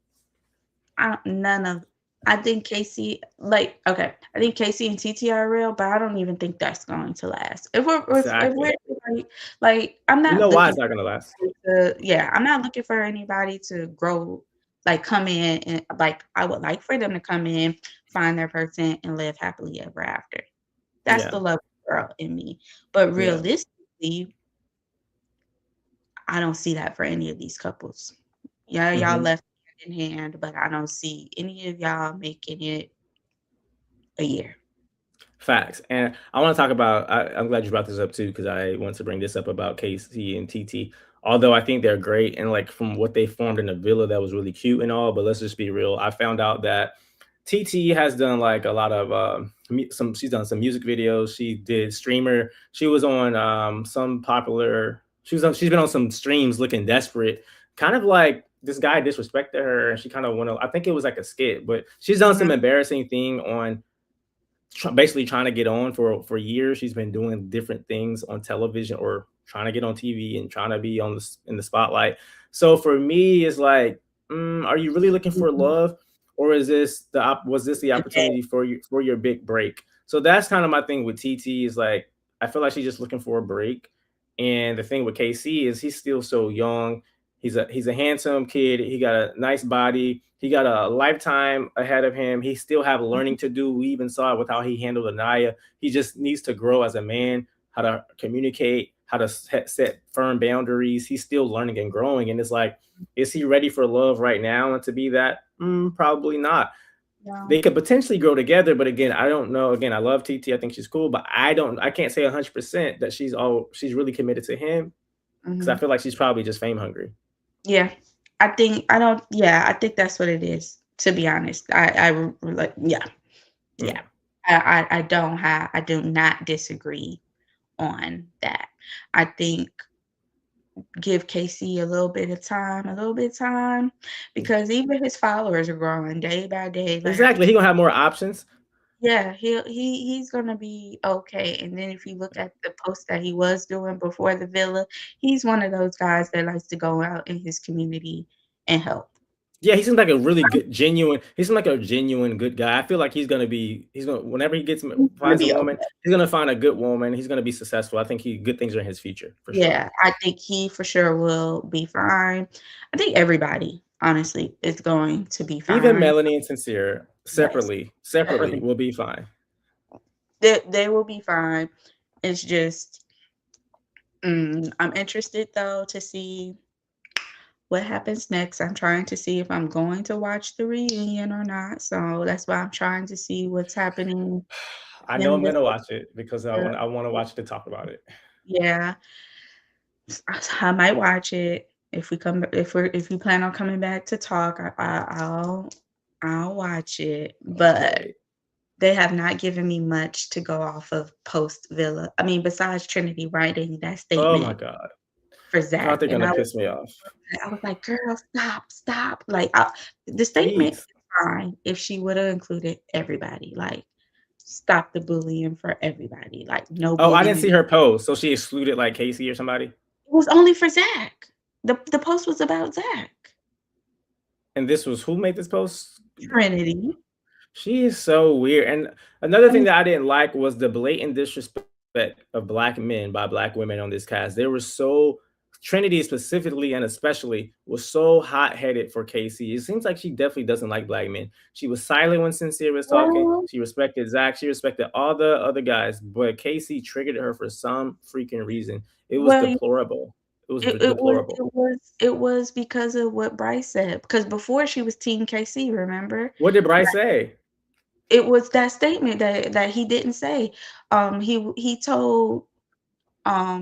none of I think Casey like, okay, I think Casey and TT are real, but I don't even think that's going to last. If Exactly. we're like, I'm You not know why looking it's not gonna last. to yeah, I'm not looking for anybody to grow, like, come in and like, I would like for them to come in, find their person, and live happily ever after. That's Yeah. the love girl in me. But Yeah. realistically, I don't see that for any of these couples. Yeah, y'all Hmm. left hand in hand, but I don't see any of y'all making it a year. Facts. And I want to talk about I'm glad you brought this up too, because I want to bring this up about KC and TT. Although I think they're great and like from what they formed in the villa, that was really cute and all, but let's just be real. I found out that TT has done like a lot of some she's done some music videos. She did streamer. She was on some popular she's been on some streams looking desperate. Kind of like this guy disrespected her and she kind of went I think it was like a skit, but she's done some Mhm, embarrassing thing on basically trying to get on for years. She's been doing different things on television or trying to get on TV and trying to be on in the spotlight. So for me, it's like, are you really looking for mhm. love, or is this was this the Okay. opportunity for you for your big break? So that's kind of my thing with TT is like I feel like she's just looking for a break, and the thing with KC is he's still so young. He's a handsome kid. He got a nice body. He got a lifetime ahead of him. He still have Mhm, learning to do. We even saw it with how he handled Anaya. He just needs to grow as a man. how to communicate, how to set firm boundaries. He's still learning and growing. And it's like, is he ready for love right now and to be that? Probably not. Yeah. They could potentially grow together, but again, I don't know. Again, I love TT. I think she's cool, but I can't say 100% that she's really committed to him because I Mhm. feel like she's probably just fame hungry. Yeah. I think that's what it is, to be honest. Like, yeah. Yeah. Mm. I do not disagree on that. I think give Casey a little bit of time, because even his followers are growing day by day. Like, I Exactly. think He gonna have more options. yeah, he's gonna be okay. And then if you look at the post that he was doing before the villa, he's one of those guys that likes to go out in his community and help. Yeah, he seems like a really good, genuine. He seems like a genuine good guy. I feel like he's gonna whenever he He's gonna finds a be woman, okay. he's gonna find a good woman. He's gonna be successful. I think he good things are in his future for sure. Yeah, I think he for sure will be fine. I think everybody, honestly, is going to be Even fine. Melanie and Sincere Yes, separately separately. will be fine. They will be fine. It's just, I'm interested though to see what happens next. I'm trying to see if I'm going to watch the reunion or not. So that's why I'm trying to see what's happening I know in I'm this. gonna watch it because uh, I want to watch it to talk about it. Yeah, I might watch it if if we plan on coming back to talk. I'll watch it, but Okay. they have not given me much to go off of post Villa. I mean, besides Trinity writing that Oh my statement god. for I thought Zach, they're and gonna piss me off. I was like, "Girl, stop, stop!" Like, the statement Please. is fine if she would have included everybody. Like, stop the bullying for everybody. Like, no Oh, I didn't bullying. see her post, so she excluded like Casey or somebody. It was only for Zach. The post was about Zach. And this was who made this post? Trinity. She is so weird. And another I thing mean, that I didn't like was the blatant disrespect of black men by black women on this cast. They were so Trinity specifically and especially was so hot headed for Casey. It seems like she definitely doesn't like black men. She was silent when Sincere was talking. well, She respected Zach. She respected all the other guys, but Casey triggered her for some freaking reason. It was well, deplorable. It was deplorable. it was because of what Bryce said. Because before she was Team KC, remember? What did Bryce say? It was that statement that he didn't say. He told,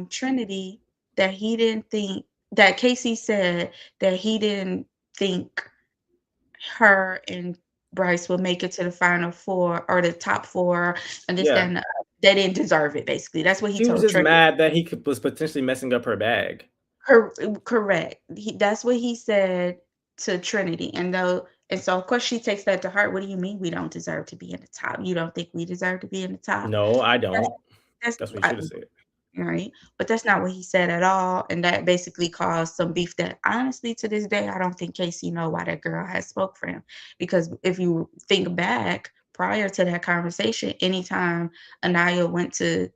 Trinity that he didn't think that Casey said that he didn't think her and Bryce would make it to the Final 4 or the top 4 and this, that, Yeah. and the other. They didn't deserve it, basically. That's what he She was told just Trinity. mad that was potentially messing up her bag. Correct. That's what he said to Trinity, and so, of course, she takes that to heart. "What do you mean we don't deserve to be in the top? You don't think we deserve to be in the top?" No, I That's don't. that's That's what you I should have said. Right? But that's not what he said at all, and that basically caused some beef that honestly, to this day, I don't think Casey know why that girl has spoke for him, because if you think back prior to that conversation, anytime Anaya went to,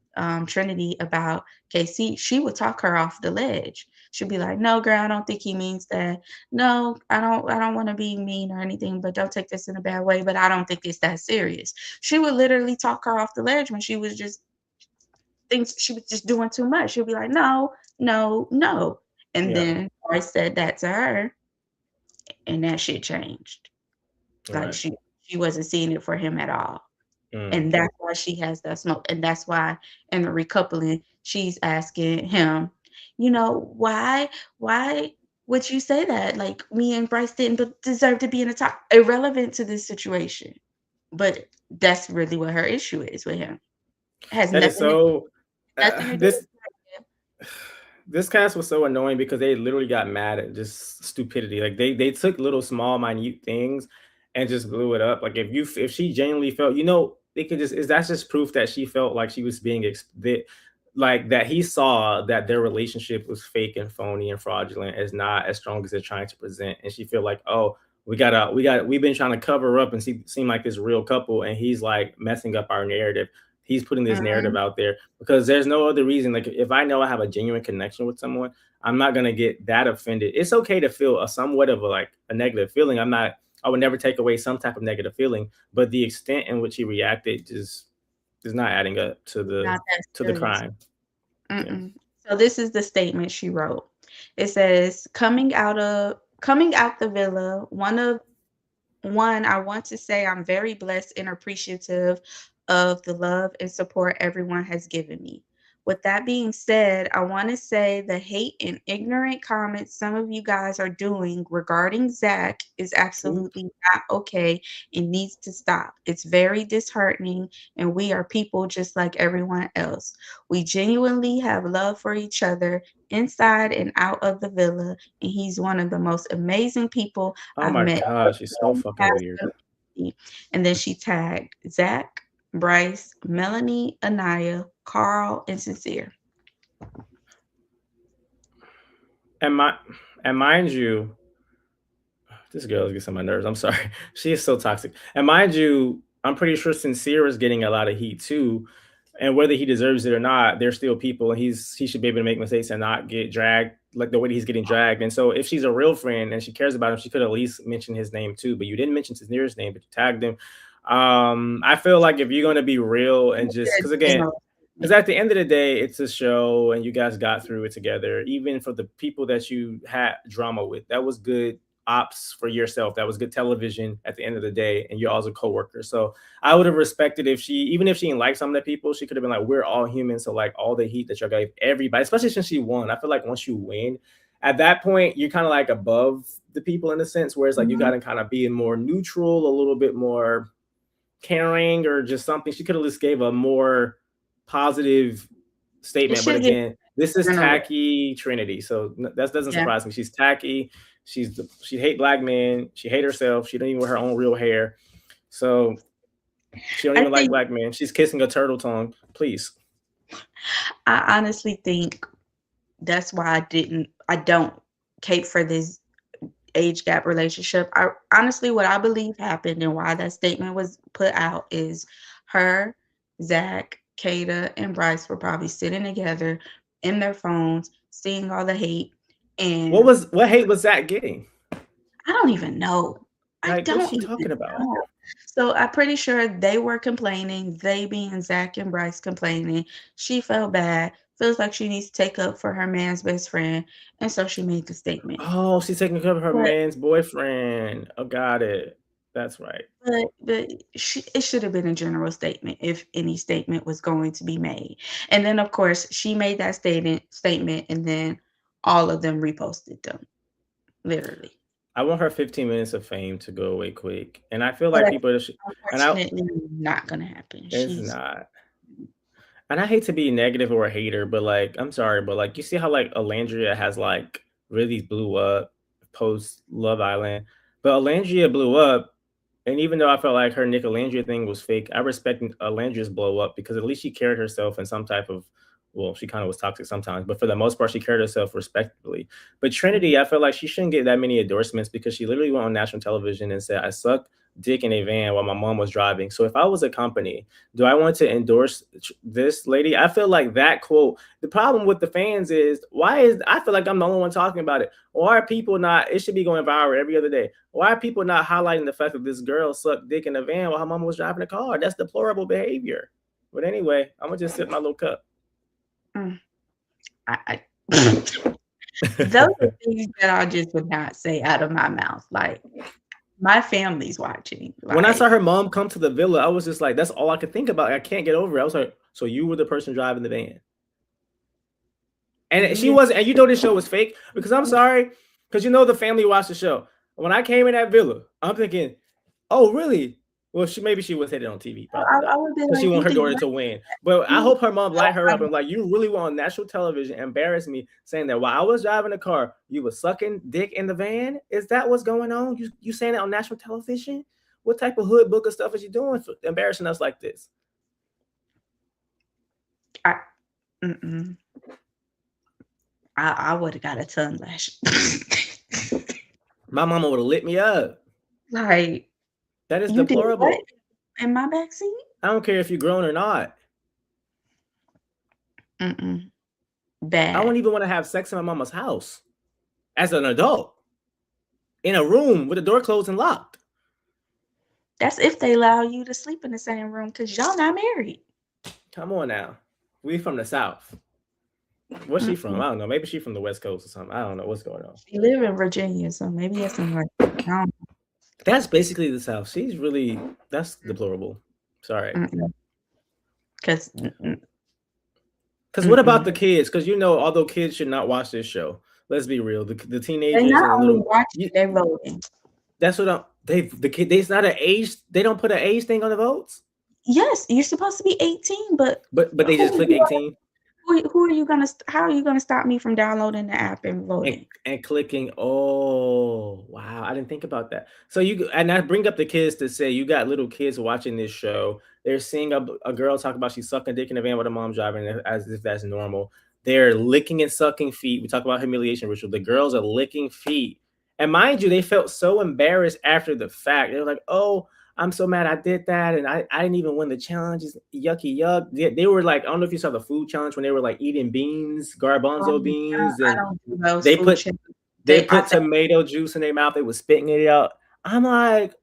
Trinity about KC, she would talk her off the ledge. She'd be like, "No, girl, I don't think he means that. No, I don't wanna be mean or anything, but don't take this in a bad way, but I don't think it's that serious." She would literally talk her off the ledge when she was just thinks she was just doing too much. She'll be like, "No, no, no." And Yeah. then I said that to her, and that shit changed. Like, Right. she wasn't seeing it for him at all. Mm. And that's why she has that smoke, and that's why in the recoupling, she's asking him, "Why would you say that? Like, me and Bryce didn't deserve to be in the top." Irrelevant to this situation, but that's really what her issue is with him. It has That is so. nothing to do This with him. this cast was so annoying because they literally got mad at just stupidity. Like they took little small minute things and just blew it up. Like if she genuinely felt, they could just is that's just proof that she felt like she was being like that he saw that their relationship was fake and phony and fraudulent, is not as strong as they're trying to present, and she feel like, oh, we've been trying to cover up and seem like this real couple, and he's like messing up our narrative. He's putting this narrative Mhm. out there because there's no other reason. Like if I know I have a genuine connection with someone, I'm not gonna get that offended. It's okay to feel a somewhat of a negative feeling. I would never take away some type of negative feeling, but the extent in which he reacted just is not adding up to Not that the serious. crime. Yeah. Mm-mm. So this is the statement she wrote. It says, coming out the villa, I want to say I'm very blessed and appreciative of the love and support everyone has given me. With that being said, I want to say the hate and ignorant comments some of you guys are doing regarding Zach is Oop. absolutely not okay and needs to stop. It's very disheartening, and we are people just like everyone else. We genuinely have love for each other inside and out of the villa, and he's one of the most amazing people Oh I've my met. gosh, she's so fucking weird. And then she tagged Zach, Bryce, Melanie, Anaya, Carl, and Sincere. And my and mind you, this girl gets on my nerves. I'm sorry. She is so toxic. And mind you, I'm pretty sure Sincere is getting a lot of heat too. And whether he deserves it or not, there's still people, and he should be able to make mistakes and not get dragged like the way that he's getting dragged. And so if she's a real friend and she cares about him, she could at least mention his name too. But you didn't mention Sincere's name, but you tagged him. I feel like if you're gonna be real and just because at the end of the day, it's a show and you guys got through it together. Even for the people that you had drama with, that was good ops for yourself. That was good television at the end of the day, and you're also co-workers. So I would have respected if she, even if she didn't like some of the people, she could have been like, "We're all human." So like all the heat that you gave everybody, especially since she won, I feel like once you win, at that point you're kind of like above the people in a sense, whereas like you got Mhm. to kind of be more neutral, a little bit more caring, or just something. She could have just gave a more positive It statement. But should get again, this is general. tacky Trinity, so that doesn't Yeah. surprise me. She's tacky. She hate black men. She hate herself. She don't even wear her own real hair. So she don't I even like think black men. She's kissing a turtle tongue. Please. I honestly think that's why I don't cape for this age gap relationship. I honestly what I believe happened and why that statement was put out is her, Zach, Kada, and Bryce were probably sitting together in their phones, seeing all the hate, and What hate was that getting? I don't even know. I Like, what's don't she even talking about? know. So I'm pretty sure they were complaining, they being Zach and Bryce complaining. She felt bad, feels like she needs to take up for her man's best friend, and so she made the statement. Oh, she's taking care of her But man's boyfriend. Oh, got it. That's right. but it should have been a general statement if any statement was going to be made. And then of course she made that statement and then all of them reposted them, literally. I want her 15 minutes of fame to go away quick. And I feel But like that's people, and I, unfortunately not gonna happen. it's She's not. And I hate to be negative or a hater, but like, I'm sorry, but like, you see how like Alandria has like really blew up post Love Island, but Alandria blew up. And even though I felt like her Nick Alandria thing was fake, I respect Alandria's blow up because at least she carried herself in some type of, well, she kind of was toxic sometimes, but for the most part, she carried herself respectably. But Mhm. Trinity, I feel like she shouldn't get that many endorsements because she literally went on national television and said, I suck dick in a van while my mom was driving. So if I was a company, do I want to endorse this lady? I feel like that quote, the problem with the fans is why is I feel like I'm the only one talking about it. Why are people not, it should be going viral every other day. Why are people not highlighting the fact that this girl sucked dick in a van while her mama was driving a car? That's deplorable behavior. But anyway, I'm gonna just sip my little cup. Mm, I those are things that I just would not say out of my mouth. Like my family's watching. When I saw Like her mom come to the villa, I was just like, that's all I could think about. I can't get over it. I was like, so you were the person driving the van. And you she didn't wasn't, and you know this show was fake because I'm sorry, because you know the family watched the show. When I came in that villa, I'm thinking, oh, really? Well, maybe she was hitting on TV, probably I not, would be because she like, want you her think daughter to win. But I you hope her mom light her like up and like, you really went on national television, embarrass me, saying that while I was driving the car, you were sucking dick in the van. Is that what's going on? You saying that on national television? What type of hood book of stuff is you doing for embarrassing us like this? I, mm-mm. I would have got a tongue lash. My mama would have lit me up. Like That is you did what deplorable. in my backseat? I don't care if you're grown or not. Mm-mm. I Bad. wouldn't even want to have sex in my mama's house as an adult in a room with the door closed and locked. That's if they allow you to sleep in the same room because y'all not married. Come on now. We from the South. Where's she from? Mm-mm. I don't know. Maybe she's from the West Coast or something. I don't know what's going on. She live in Virginia, so maybe it's in like I don't That's basically the South. She's really that's deplorable. Sorry. know. 'Cause mm-mm, Because what about mm-mm. the kids? Because although kids should not watch this show, let's be real. The They teenagers not and the only little watching, you, they're voting. that's what I'm. The kid. There's not an age. They don't put an age thing on the votes, Yes, you're supposed to be 18, but but they who just are click you 18 who are you gonna how are you gonna stop me from downloading the app and and voting? clicking. Oh wow, I didn't think about that. So and I bring up the kids to say you got little kids watching this show. They're seeing a girl talk about she's sucking dick in the van with a mom driving as if that's normal. They're licking and sucking feet. We talk about humiliation ritual. The girls are licking feet. And mind you, they felt so embarrassed after the fact. They were like, oh, I'm so mad I did that. And I didn't even win the challenge. It's yucky yuck. They were like, I don't know if you saw the food challenge when they were like eating beans, garbanzo beans, I and don't do those they food put checks. they I put think tomato juice in their mouth. They were spitting it out. I'm like,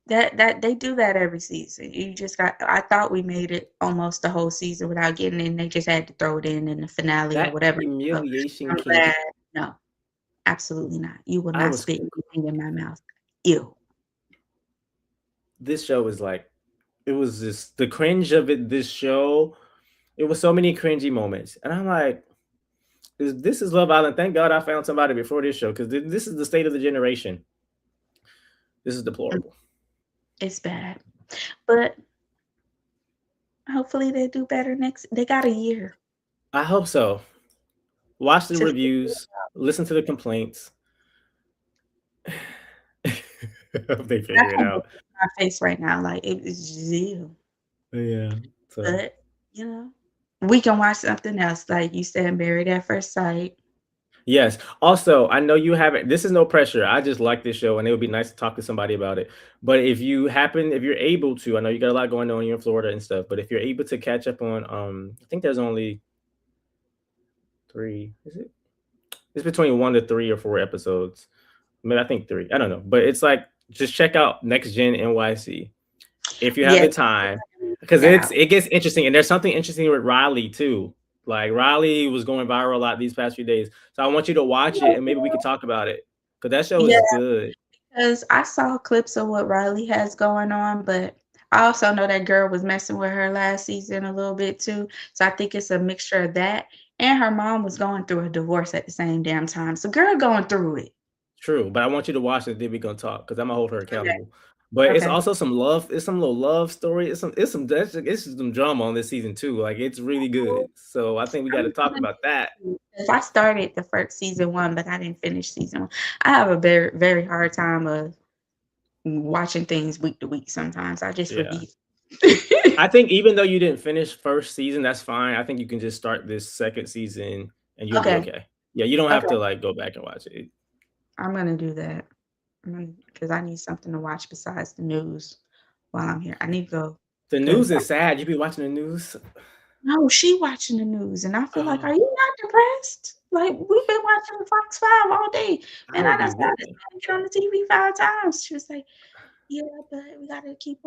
that they do that every season. You just got I thought we made it almost the whole season without getting in. They just had to throw it in the finale or that whatever. So humiliation I'm king. glad. No, absolutely not. You will I not was spit anything in my mouth. Ew. This show was like, it was just the cringe of it. This show, it was so many cringy moments, and I'm like, this is Love Island. Thank God I found somebody before this show because this is the state of the generation. This is deplorable. It's bad. But hopefully they do better next they got a year I hope so. Watch the to figure it reviews, listen to the complaints. Hope they out. I figure it can't believe out. my face right now, like, it is zeal. Yeah. So But, you know, we can watch something else, like you said, Married at First Sight. yes. Also, I know you haven't. This is no pressure. I just like this show, and it would be nice to talk to somebody about it. But if you're able to, I know you got a lot going on. You're in Florida and stuff. But if you're able to catch up on, I think there's only three. Is it? It's between 1 to 3 or 4 episodes. Maybe I think three. I don't know. But it's like just check out Next Gen NYC if you have Yes, the time, because that out. it gets interesting, and there's something interesting with Riley too. Like Riley was going viral a lot these past few days, so I want you to watch it, and maybe we could talk about it because that show Yeah, is good. because I saw clips of what Riley has going on, but I also know that girl was messing with her last season a little bit too, so I think it's a mixture of that, and her mom was going through a divorce at the same damn time, so girl going through it. True, but I want you to watch it. Then we gonna talk because I'm gonna hold her Okay, accountable. But it's okay. also some love. It's some little love story. It's some drama on this season too. Like it's really good. So I think we got to I'm talk gonna about that. 'cause I started the first season 1, but I didn't finish season 1. I have a very, very hard time of watching things week to week sometimes. I just Yeah. forget. I think even though you didn't finish first season, that's fine. I think you can just start this second season and you'll be Okay, okay. Yeah, you don't have okay. to like go back and watch it. I'm gonna do that. Because I need something to watch besides the news while I'm here. I need to go The news because is sad. You be watching the news. no, she watching the news, and I feel like, "Are Oh, you not depressed? Like, we've been watching Fox 5 all day, I and I would done be started weeping. get on the TV 5 times." She was like, "Yeah, but we gotta keep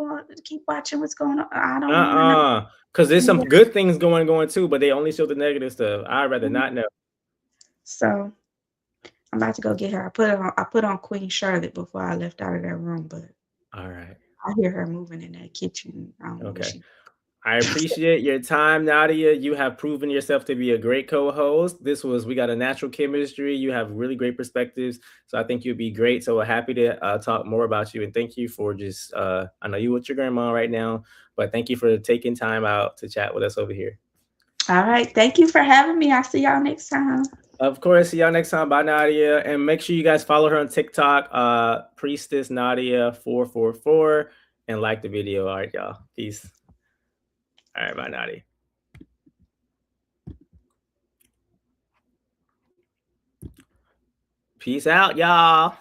watching what's going on." I don't wanna know Because there's some anymore. good things going too, but they only show the negative stuff. I'd rather not know. So, I'm about to go get her. I put on Queen Charlotte before I left out of that room, but All right. I hear her moving in that kitchen. I don't know what Okay. she I appreciate your time, Nadia. You have proven yourself to be a great co-host. We got a natural chemistry. You have really great perspectives. So I think you'll be great. So we're happy to talk more about you. And thank you for just, I know you with your grandma right now, but thank you for taking time out to chat with us over here. Alright, thank you for having me. I'll see y'all next time. Of course, see y'all next time. Bye, Nadia. And make sure you guys follow her on TikTok, Priestess Nadia 444, and like the video. All right, y'all. Peace. All right, bye, Nadia. Peace out, y'all.